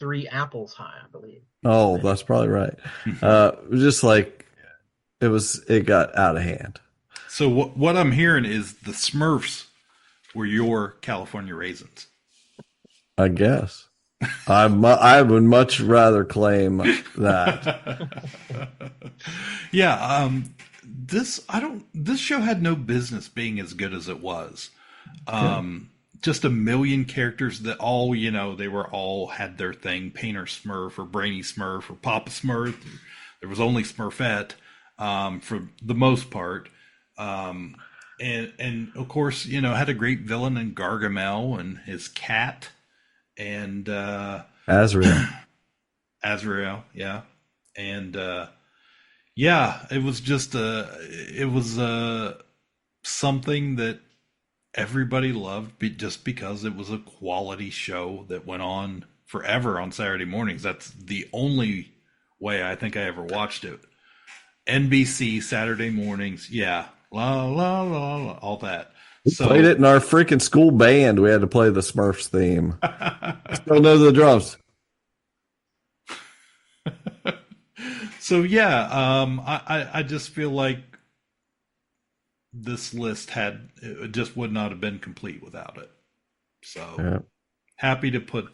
3 apples high, I believe. Oh, that's probably right. It was just like it got out of hand. So what I'm hearing is the Smurfs were your California raisins. I guess. I would much rather claim that. Yeah. This show had no business being as good as it was. Just a million characters that all, they were all had their thing. Painter Smurf or Brainy Smurf or Papa Smurf. There was only Smurfette, for the most part. And of course, had a great villain in Gargamel and his cat and, Azrael. Azrael. Yeah. And, it was just, something that everybody loved just because it was a quality show that went on forever on Saturday mornings. That's the only way I think I ever watched it. NBC Saturday mornings. Yeah. La, la, la, la, all that. We played it in our freaking school band. We had to play the Smurfs theme. Still know the drums. So yeah, I just feel like this list just would not have been complete without it. So happy to put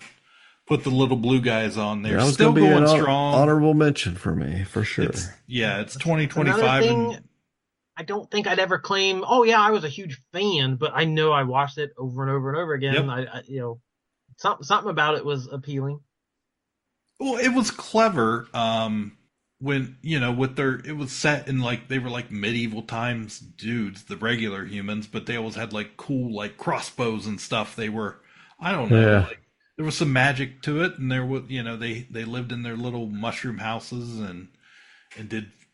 the little blue guys on there. Yeah, still going strong. Honorable mention for me, for sure. It's 2025. Thing, I don't think I'd ever claim, oh yeah, I was a huge fan, but I know I watched it over and over and over again. Yep. Something about it was appealing. Well, it was clever. When it was set in they were like medieval times dudes, the regular humans, but they always had like cool like crossbows and stuff. They were, I don't know, there was some magic to it, and there was they lived in their little mushroom houses and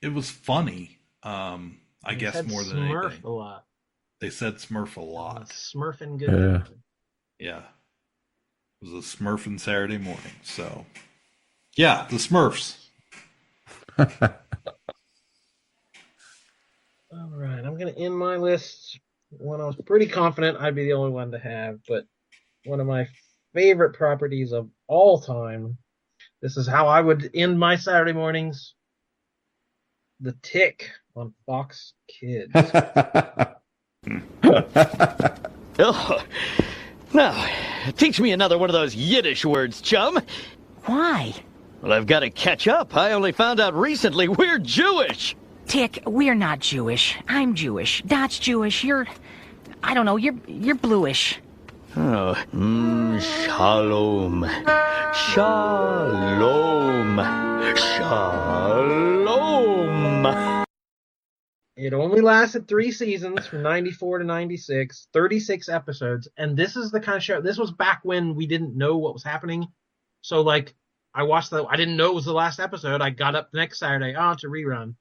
it was funny. I guess more than Smurf anything. A lot. They said Smurf a lot. Smurfing good. Yeah. It was a Smurfing Saturday morning. So yeah, the Smurfs. All right, I'm going to end my list. One I was pretty confident I'd be the only one to have, but one of my favorite properties of all time. This is how I would end my Saturday mornings. The Tick on Fox Kids. Oh, now, teach me another one of those Yiddish words, chum. Why? Well, I've got to catch up. I only found out recently we're Jewish. Tick, we're not Jewish. I'm Jewish. Dot's Jewish. I don't know, you're bluish. Oh, shalom. Shalom. Shalom. It only lasted 3 seasons from 94 to 96, 36 episodes. And this is the kind of show, this was back when we didn't know what was happening. So, like, I didn't know it was the last episode. I got up the next Saturday. Oh, it's a rerun.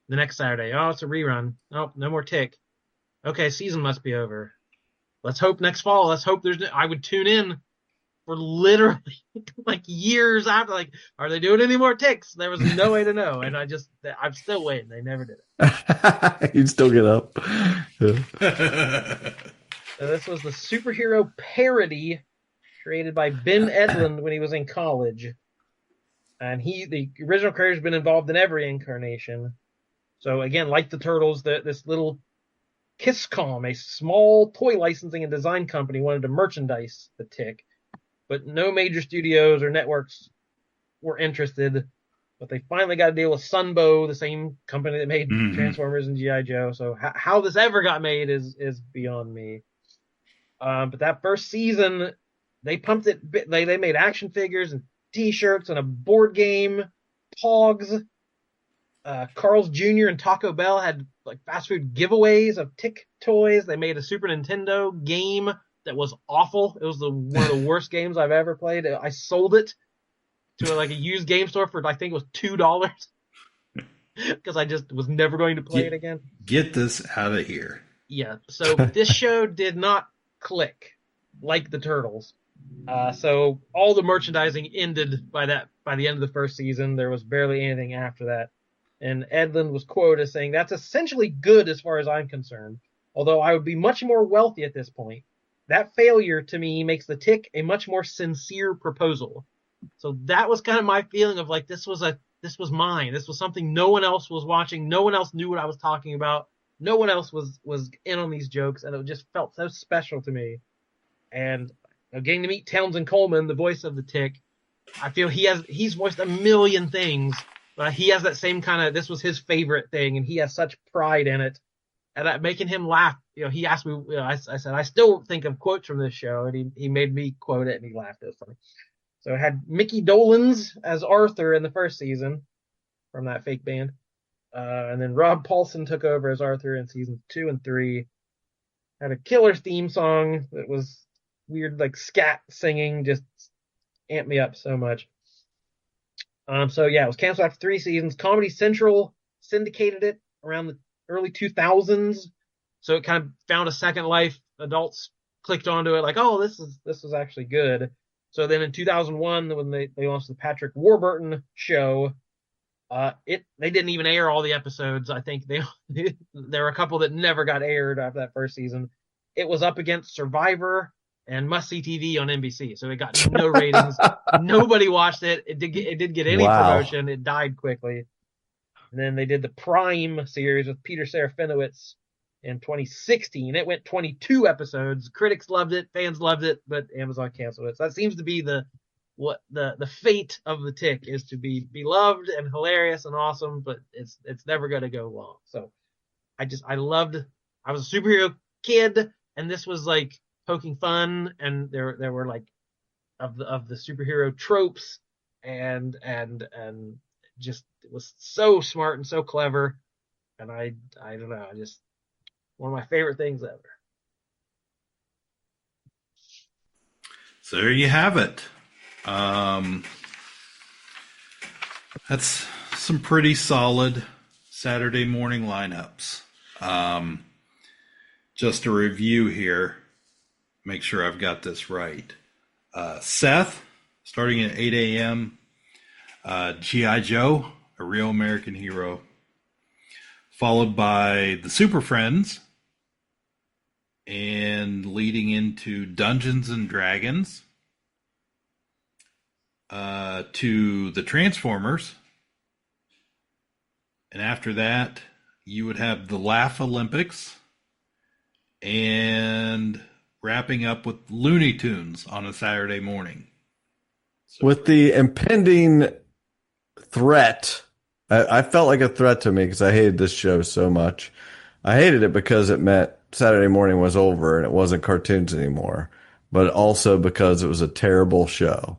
The next Saturday. Oh, it's a rerun. Oh, no more Tick. Okay, season must be over. Let's hope next fall. Let's hope I would tune in for literally like years after. Like, are they doing any more Ticks? There was no way to know. And I'm still waiting. They never did it. You'd still get up. So this was the superhero parody created by Ben Edlund when he was in college. And the original creator's been involved in every incarnation. So again, like the Turtles, this little Kisscom, a small toy licensing and design company, wanted to merchandise the Tick, but no major studios or networks were interested. But they finally got a deal with Sunbow, the same company that made Transformers and G.I. Joe. So how this ever got made is beyond me. But that first season, they pumped it. They made action figures and T-shirts and a board game, Pogs. Carl's Jr. and Taco Bell had like fast food giveaways of Tick toys. They made a Super Nintendo game that was awful. It was one of the worst games I've ever played. I sold it to like a used game store for I think it was $2 because I just was never going to play it again. Get this out of here. Yeah. So this show did not click like the Turtles. So all the merchandising ended by the end of the first season. There was barely anything after that. And Edlund was quoted as saying, "That's essentially good as far as I'm concerned, although I would be much more wealthy at this point. That failure to me makes the Tick a much more sincere proposal." So that was kind of my feeling of like, this was mine. This was something no one else was watching. No one else knew what I was talking about. No one else was in on these jokes. And it just felt so special to me. And getting to meet Townsend Coleman, the voice of the Tick, I feel he's voiced a million things. But he has that same kind of, this was his favorite thing, and he has such pride in it. And making him laugh, he asked me, I said, I still think of quotes from this show, and he made me quote it, and he laughed. It was funny. So it had Mickey Dolenz as Arthur in the first season from that fake band. And then Rob Paulson took over as Arthur in season 2 and 3. Had a killer theme song that was weird, like scat singing, just amped me up so much. So yeah, it was canceled after 3 seasons. Comedy Central syndicated it around the early 2000s. So it kind of found a second life. Adults clicked onto it like, oh, this is actually good. So then in 2001, when they launched the Patrick Warburton show, they didn't even air all the episodes. I think there were a couple that never got aired after that first season. It was up against Survivor and Must See TV on NBC, so it got no ratings. Nobody watched it. It did get any promotion. It died quickly. And then they did the Prime series with Peter Serafinowicz in 2016. It went 22 episodes. Critics loved it, fans loved it, but Amazon canceled it. So that seems to be the fate of the Tick, is to be beloved and hilarious and awesome, but it's never going to go long. So I was a superhero kid, and this was like poking fun, and there were like of the superhero tropes, and just it was so smart and so clever, and I don't know, just one of my favorite things ever. So there you have it. That's some pretty solid Saturday morning lineups. Just a review here. Make sure I've got this right. Seth, starting at 8 a.m. G.I. Joe, A Real American Hero. Followed by the Super Friends. And leading into Dungeons and Dragons. To the Transformers. And after that, you would have the Laugh Olympics, and wrapping up with Looney Tunes on a Saturday morning. With the impending threat, I felt like a threat to me because I hated this show so much. I hated it because it meant Saturday morning was over and it wasn't cartoons anymore, but also because it was a terrible show.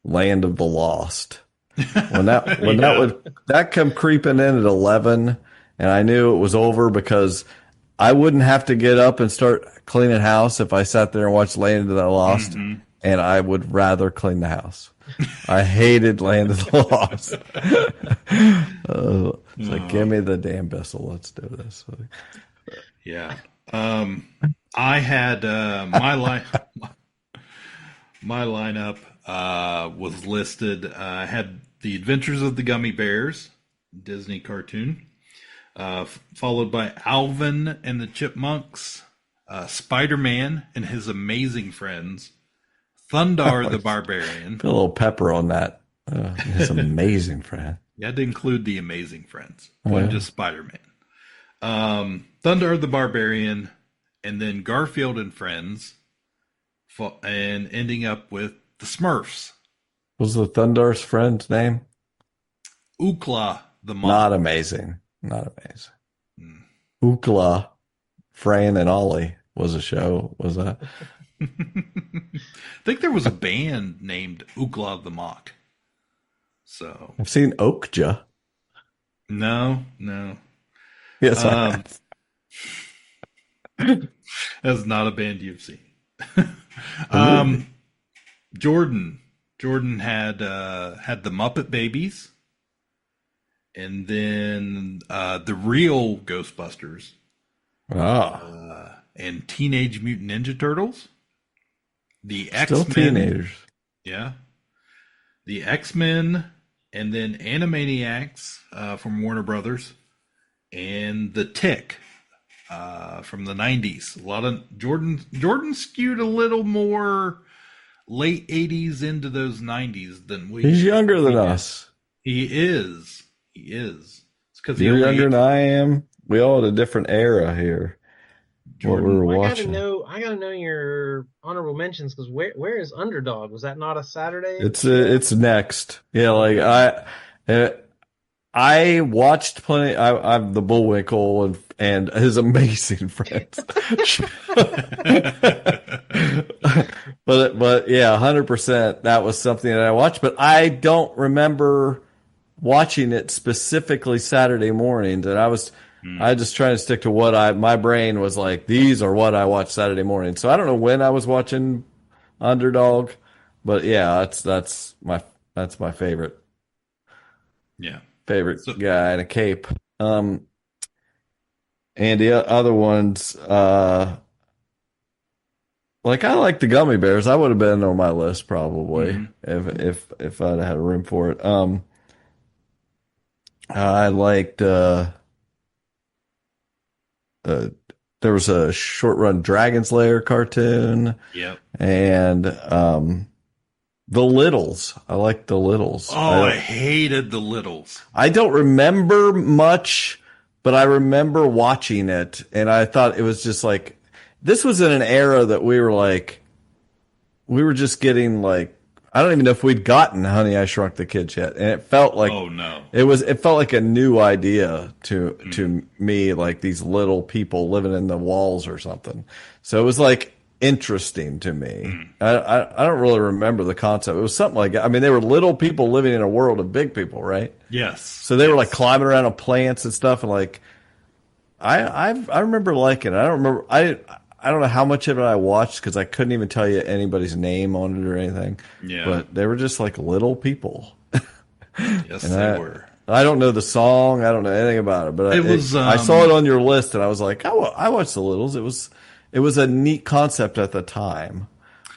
Land of the Lost. When that come creeping in at 11, and I knew it was over because I wouldn't have to get up and start cleaning house if I sat there and watched Land of the Lost, and I would rather clean the house. I hated Land of the Lost. It's like, give me the damn Bissell. Let's do this. Yeah. I had my lineup was listed. I had The Adventures of the Gummy Bears, Disney cartoon, followed by Alvin and the Chipmunks, Spider-Man and His Amazing Friends, Thundar the Barbarian. Put a little pepper on that. His Amazing Friend. You had to include the Amazing Friends, wasn't just Spider-Man. Thundar the Barbarian, and then Garfield and Friends, and ending up with the Smurfs. Was the Thundar's friend's name? Ookla the Moth. Not amazing. Ookla, Fran and Ollie was a show. Was that? I think there was a band named Ookla the Mock. So I've seen Oakja. No. Yes, I have. That's not a band you've seen. Jordan had the Muppet Babies, and then the real Ghostbusters, and Teenage Mutant Ninja Turtles, the X-Men, Still teenagers, the X-Men, and then Animaniacs from Warner Brothers, and the Tick from the 90s. A lot of Jordan skewed a little more late 80s into those 90s than we. He's younger than us. He is. It's because you're younger than I am. We all had a different era here. Jordan, what we were watching. I gotta know your honorable mentions, because where is Underdog? Was that not a Saturday? It's next. Yeah, like I watched plenty. I'm the Bullwinkle and His Amazing Friends. but yeah, 100%. That was something that I watched, but I don't remember watching it specifically Saturday mornings. And I just trying to stick to what my brain was like. These are what I watched Saturday morning. So I don't know when I was watching Underdog, but yeah, that's my favorite. Yeah. Favorite guy in a cape. And the other ones, like I like the Gummy Bears. I would have been on my list probably if I'd had room for it. I liked there was a short run Dragon's Lair cartoon. Yep. And the Littles. I like the Littles. Oh, I hated the Littles. I don't remember much, but I remember watching it, and I thought it was just like, this was in an era that we were just getting like, I don't even know if we'd gotten Honey, I Shrunk the Kids yet, and it felt like, oh no, it felt like a new idea to me, like these little people living in the walls or something. So it was like interesting to me. I don't really remember the concept. It was something like, I mean, they were little people living in a world of big people, right? Yes. So they were like climbing around on plants and stuff, and like I remember liking it. I don't remember. I don't know how much of it I watched because I couldn't even tell you anybody's name on it or anything. Yeah. But they were just like little people. Yes, they were. I don't know the song. I don't know anything about it. But I saw it on your list, and I was like, I watched the Littles. It was a neat concept at the time.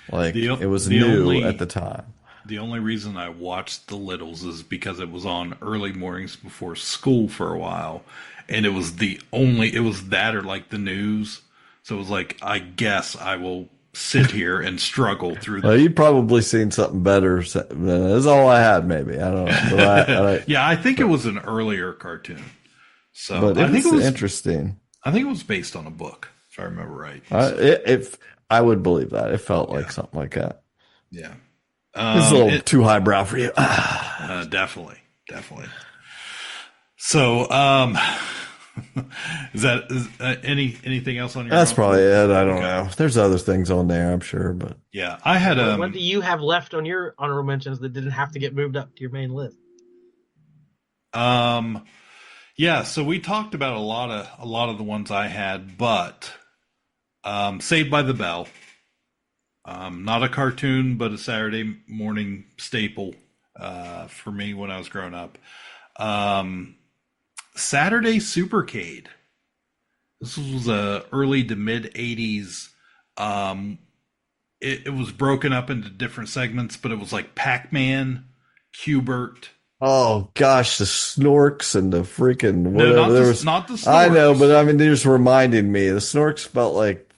Like it was new at the time. The only reason I watched the Littles is because it was on early mornings before school for a while, and it was that or like the news. So it was like, I guess I will sit here and struggle through Well, that. you've probably seen something better. That's all I had, maybe. I don't know. But Yeah, I think it was an earlier cartoon. So but I think it was interesting. I think it was based on a book, if I remember right. If I would believe that, it felt like something like that. Yeah, It's a little too highbrow for you. Definitely. So, is anything else on your? That's probably it. I don't know. There's other things on there, I'm sure, but yeah, I had What do you have left on your honorable mentions that didn't have to get moved up to your main list? Yeah, so we talked about a lot of the ones I had, but Saved by the Bell, not a cartoon, but a Saturday morning staple for me when I was growing up. Saturday Supercade. This was early to mid 80s. It was broken up into different segments, but it was like Pac-Man, Q*bert. oh gosh, the Snorks and the freaking whatever. No, there was, not the Snorks. I know, but I mean, they just reminded me. The Snorks felt like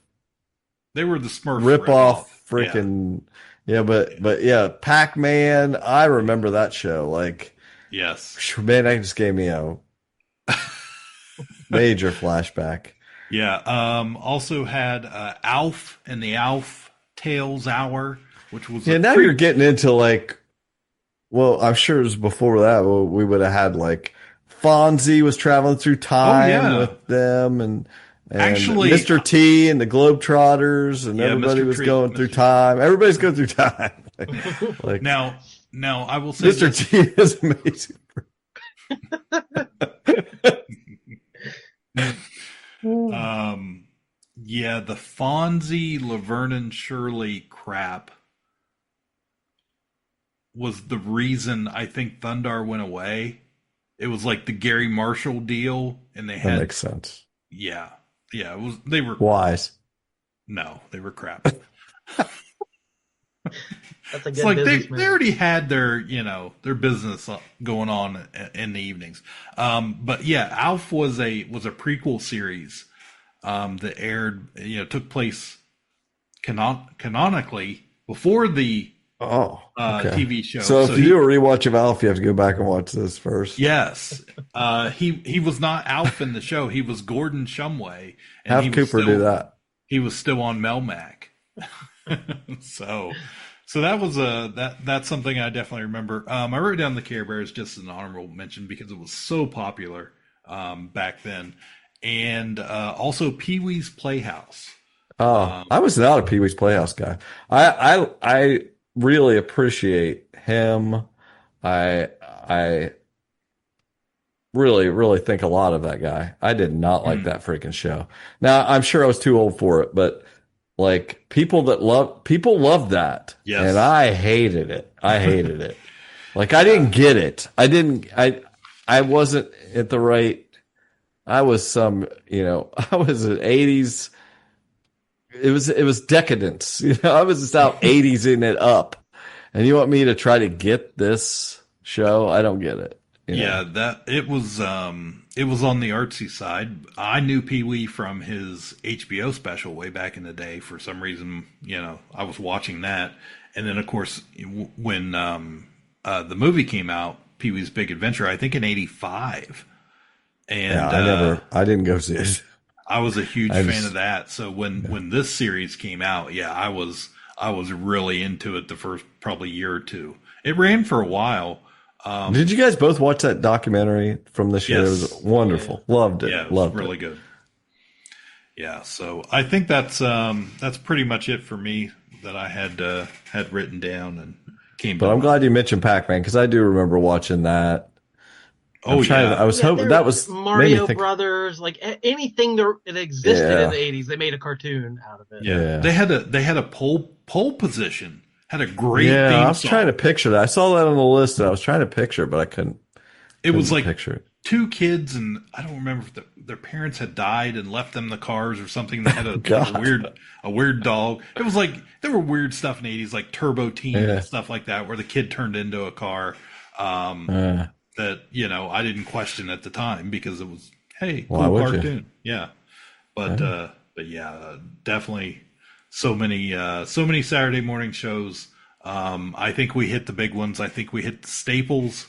they were the Smurf rip off freaking but yeah, Pac-Man. I remember that show. Like, yes, man, that just gave me a major flashback. Yeah. Also had Alf and the Alf Tales Hour, which was now you're getting into like, well, I'm sure it was before that. We would have had like Fonzie was traveling through time with them, and actually Mr. T and the Globetrotters, and everybody Mr. was T, going through time. Everybody's going through time. like now I will say Mr. T is amazing. Yeah, the Fonzie, Laverne and Shirley crap was the reason I think Thundar went away. It was like the Gary Marshall deal, and they had That makes sense. Yeah, it was. They were wise. No, they were crap. That's a good It's like businessman. they already had their their business going on in the evenings. But yeah, Alf was a prequel series that aired, took place canonically before the TV show. So if you do a rewatch of Alf, you have to go back and watch this first. Yes, he was not Alf in the show. He was Gordon Shumway. And Have he was Cooper do that. He was still on Melmac. So that was that's something I definitely remember. I wrote down the Care Bears just as an honorable mention because it was so popular back then, and also Pee Wee's Playhouse. I was not a Pee Wee's Playhouse guy. I really appreciate him. I really think a lot of that guy. I did not like that freaking show. Now I'm sure I was too old for it, but like people loved that. Yes. And I hated it. Like I didn't get it. I wasn't at the right. I was I was an 80s. It was decadence. I was just out 80s in it up. And you want me to try to get this show? I don't get it. That it was on the artsy side. I knew Pee Wee from his HBO special way back in the day. For some reason, I was watching that, and then of course when the movie came out, Pee Wee's Big Adventure, I think in '85, and I didn't go see it. I was a huge fan of that. So when this series came out, I was really into it the first probably year or two. It ran for a while. Did you guys both watch that documentary from this year? Yes. It was wonderful. Loved it. Yeah, it Loved was really it. good. Yeah, so I think that's pretty much it for me that I had written down and came. But I'm glad you mentioned Pac-Man because I do remember watching that. I was hoping that was Mario Brothers, like anything that existed in the 80s, they made a cartoon out of it. Yeah. They had a pole position. Had a great theme I was song. trying to picture that. I saw that on the list and I was trying to picture it, but I couldn't. It was like picture it. Two kids, and I don't remember if their parents had died and left them the cars or something. They had a weird dog. It was like there were weird stuff in the 80s, like Turbo Teen and stuff like that, where the kid turned into a car. That I didn't question at the time because it was cool cartoon. Yeah, but yeah, definitely so many Saturday morning shows. I think we hit the big ones. I think we hit the staples.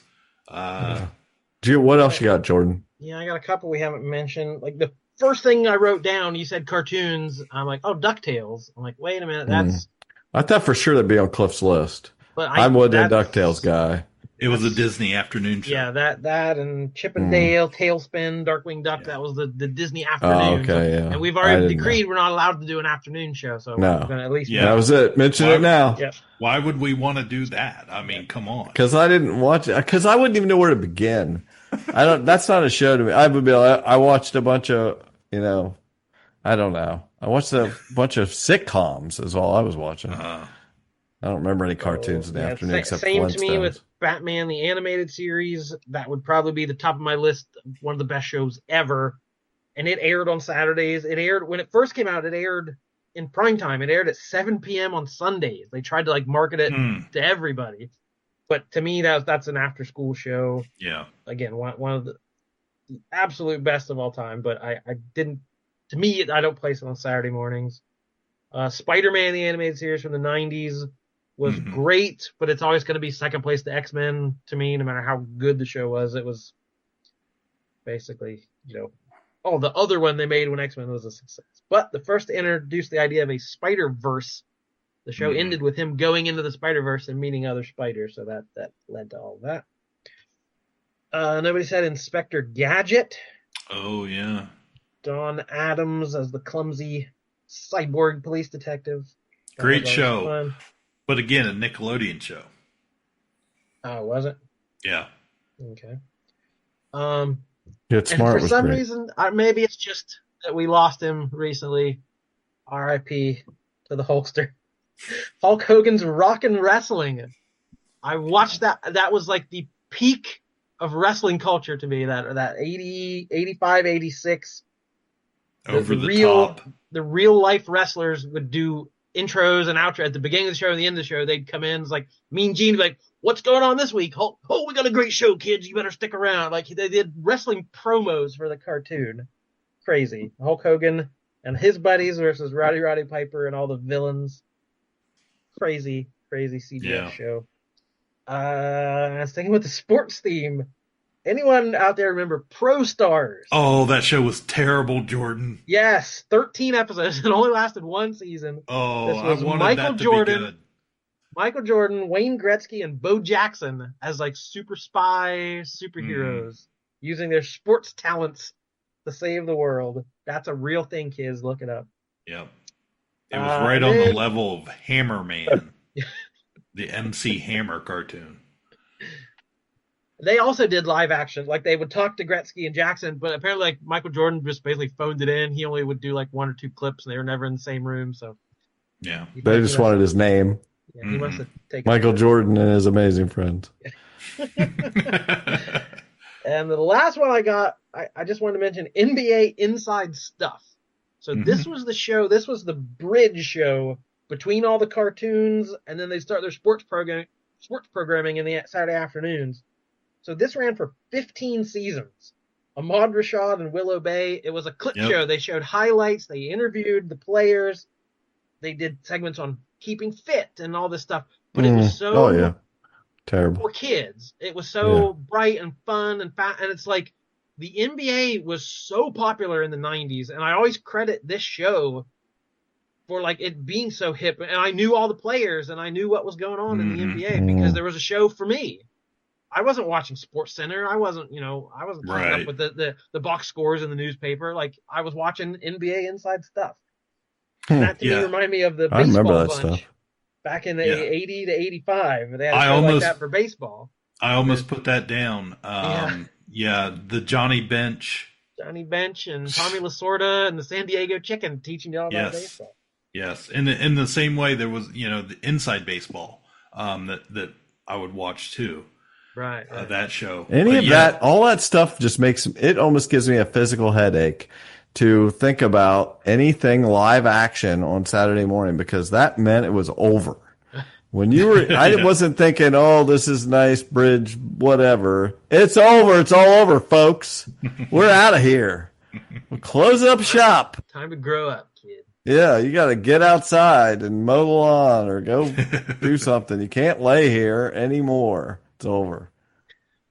What else you got, Jordan? Yeah, I got a couple we haven't mentioned. Like the first thing I wrote down, you said cartoons. I'm like, oh, DuckTales. I'm like, wait a minute, that's. I thought for sure that'd be on Cliff's list. But I wasn't a DuckTales guy. It was a Disney afternoon show. Yeah, that and Chip and Dale, Tailspin, Darkwing Duck. That was the Disney afternoon. Oh, okay, yeah. And we've already decreed we're not allowed to do an afternoon show. So no, we're gonna at least that was it. Mention it now. Yeah. Why would we want to do that? I mean, come on. Because I didn't watch it. Because I wouldn't even know where to begin. I don't. That's not a show to me. I would be. I watched a bunch of. I don't know. I watched a bunch of sitcoms. Is all I was watching. I don't remember any cartoons in the afternoon except same to me Flintstones. with Batman the animated series. That would probably be the top of my list. One of the best shows ever. And it aired on Saturdays. It aired when it first came out. It aired in prime time. It aired at 7 p.m. on Sundays. They tried to market it to everybody. But to me, that's an after school show. Yeah. Again, one of the absolute best of all time. But I didn't. To me, I don't place it on Saturday mornings. Spider-Man the animated series from the 90s. Was great, but it's always going to be second place to X-Men to me, no matter how good the show was. It was basically, the other one they made when X-Men was a success. But the first to introduce the idea of a Spider-Verse, the show ended with him going into the Spider-Verse and meeting other spiders, so that led to all of that. Nobody said Inspector Gadget. Oh, yeah. Don Adams as the clumsy cyborg police detective. Great show. Fun. But again, a Nickelodeon show. Oh, was it? Yeah. Okay. Get Smart and for some great. reason, maybe it's just that we lost him recently. R.I.P. to the Hulkster. Hulk Hogan's Rockin' Wrestling. I watched that. That was like the peak of wrestling culture to me. That 80, 85, 86. Over the top. The real life wrestlers would do intros and outro at the beginning of the show and the end of the show. They'd come in, it's like Mean Gene, like, what's going on this week? Hulk, we got a great show, kids. You better stick around. Like, they did wrestling promos for the cartoon. Crazy. Hulk Hogan and his buddies versus Roddy Piper and all the villains. Crazy CBS show. I was thinking with the sports theme. Anyone out there remember Pro Stars? Oh, that show was terrible, Jordan. Yes, 13 episodes. It only lasted one season. Oh, this was I wanted that to be good. Michael Jordan, Wayne Gretzky, and Bo Jackson as super spy superheroes using their sports talents to save the world. That's a real thing, kids. Look it up. Yep. It was right on the level of Hammer Man, the MC Hammer cartoon. They also did live action. Like, they would talk to Gretzky and Jackson, but apparently, Michael Jordan just basically phoned it in. He only would do, one or two clips, and they were never in the same room, so. Yeah. They just wanted his name. Yeah, he must have taken Michael Jordan and his amazing friends. And the last one I got, I just wanted to mention NBA Inside Stuff. So this was the show, this was the bridge show between all the cartoons, and then they start their sports programming in the Saturday afternoons. So this ran for 15 seasons. Ahmad Rashad and Willow Bay. It was a clip show. They showed highlights. They interviewed the players. They did segments on keeping fit and all this stuff. But it was so terrible for kids. It was so bright and fun and fat. And it's like the NBA was so popular in the 90s. And I always credit this show for it being so hip. And I knew all the players and I knew what was going on in the NBA because there was a show for me. I wasn't watching Sports Center. I wasn't, I wasn't keeping up with the box scores in the newspaper. I was watching NBA Inside Stuff. And that to me reminded me of the baseball bunch back in the 80 to 85. They had a show like that for baseball. I almost put that down. The Johnny Bench. Johnny Bench and Tommy Lasorda and the San Diego Chicken teaching you all about baseball. Yes. In the same way, there was, the Inside Baseball that I would watch too. Right. That show. All that stuff just it almost gives me a physical headache to think about anything live action on Saturday morning because that meant it was over. When you were, I wasn't thinking, oh, this is nice bridge, whatever. It's over. It's all over, folks. We're out of here. We'll close up shop. Time to grow up, kid. Yeah, you got to get outside and mow the lawn or go do something. You can't lay here anymore. It's over.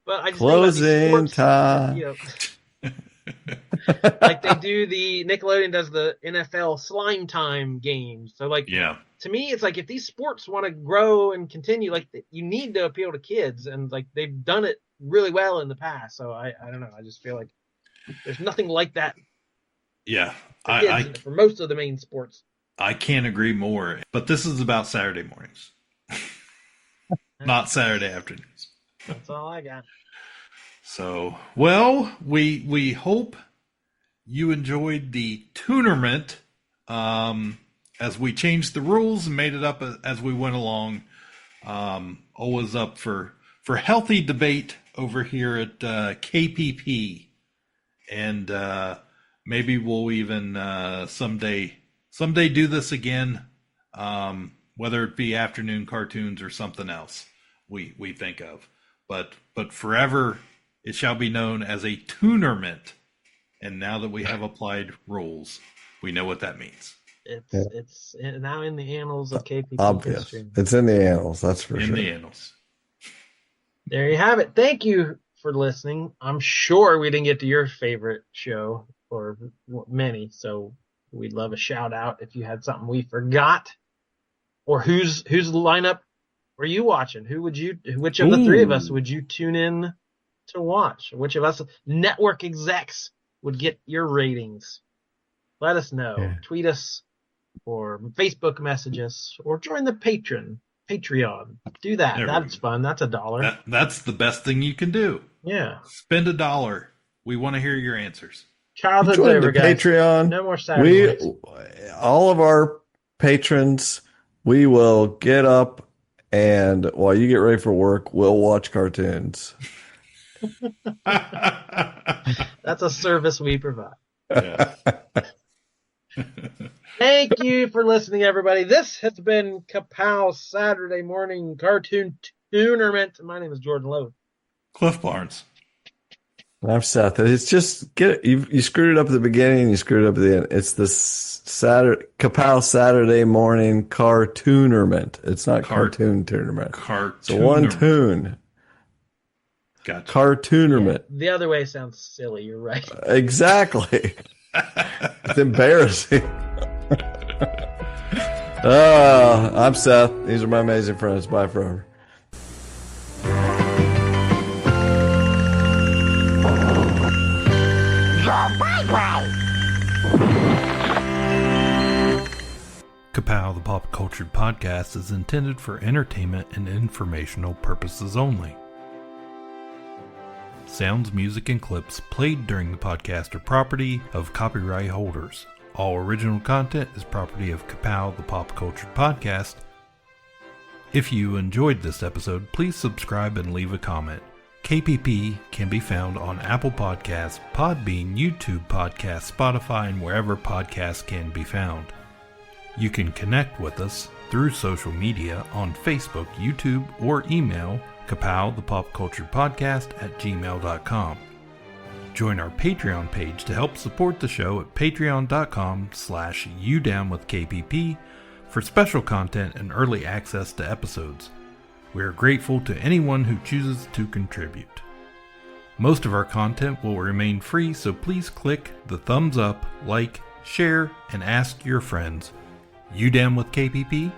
But I just Closing think about these sports, time. like they do Nickelodeon does the NFL Slime Time games. So like, to me, it's like if these sports want to grow and continue, like you need to appeal to kids, and like they've done it really well in the past. So I don't know. I just feel like there's nothing like that. Yeah, for kids for most of the main sports. I can't agree more. But this is about Saturday mornings, not Saturday afternoons. That's all I got. So, well, we hope you enjoyed the Toonerment as we changed the rules and made it up as we went along. Always up for healthy debate over here at KPP. And maybe we'll even someday do this again, whether it be afternoon cartoons or something else we think of. But forever it shall be known as a Toonerment. And now that we have applied rules, we know what that means. It's now in the annals of KPP Obvious. history. It's in the annals, that's for in sure. the annals. There you have it. Thank you for listening. I'm sure we didn't get to your favorite show or many, so we'd love a shout out if you had something we forgot. Or whose lineup were you watching? Which of the three of us would you tune in to watch? Which of us network execs would get your ratings? Let us know. Yeah. Tweet us or Facebook message us or join the Patreon. Do that. That's fun. That's $1. That's the best thing you can do. Yeah. Spend $1. We want to hear your answers. Childhood's over, guys. Patreon. No more Saturday nights. All of our patrons, we will get up and while you get ready for work, we'll watch cartoons. That's a service we provide. Yeah. Thank you for listening, everybody. This has been Ka-Pow Saturday Morning Cartoon Toonerment. My name is Jordan Lowe. Cliff Barnes. I'm Seth. It's just you screwed it up at the beginning and you screwed it up at the end. It's the Ka-Pow Saturday Morning Cartoonerment. It's not Cartoon Tournament. It's one tune. Gotcha. Cartoonerment. Yeah, the other way sounds silly. You're right. Exactly. It's embarrassing. I'm Seth. These are my amazing friends. Bye forever. Ka-Pow, the Pop Cultured Podcast, is intended for entertainment and informational purposes only. Sounds, music, and clips played during the podcast are property of copyright holders. All original content is property of Ka-Pow, the Pop Cultured Podcast. If you enjoyed this episode, please subscribe and leave a comment. KPP can be found on Apple Podcasts, Podbean, YouTube Podcasts, Spotify, and wherever podcasts can be found. You can connect with us through social media on Facebook, YouTube, or email Ka-Pow, the Pop Culture Podcast @gmail.com. Join our Patreon page to help support the show at patreon.com/udownwithkpp for special content and early access to episodes. We are grateful to anyone who chooses to contribute. Most of our content will remain free, so please click the thumbs up, like, share, and ask your friends. You Down with KPP?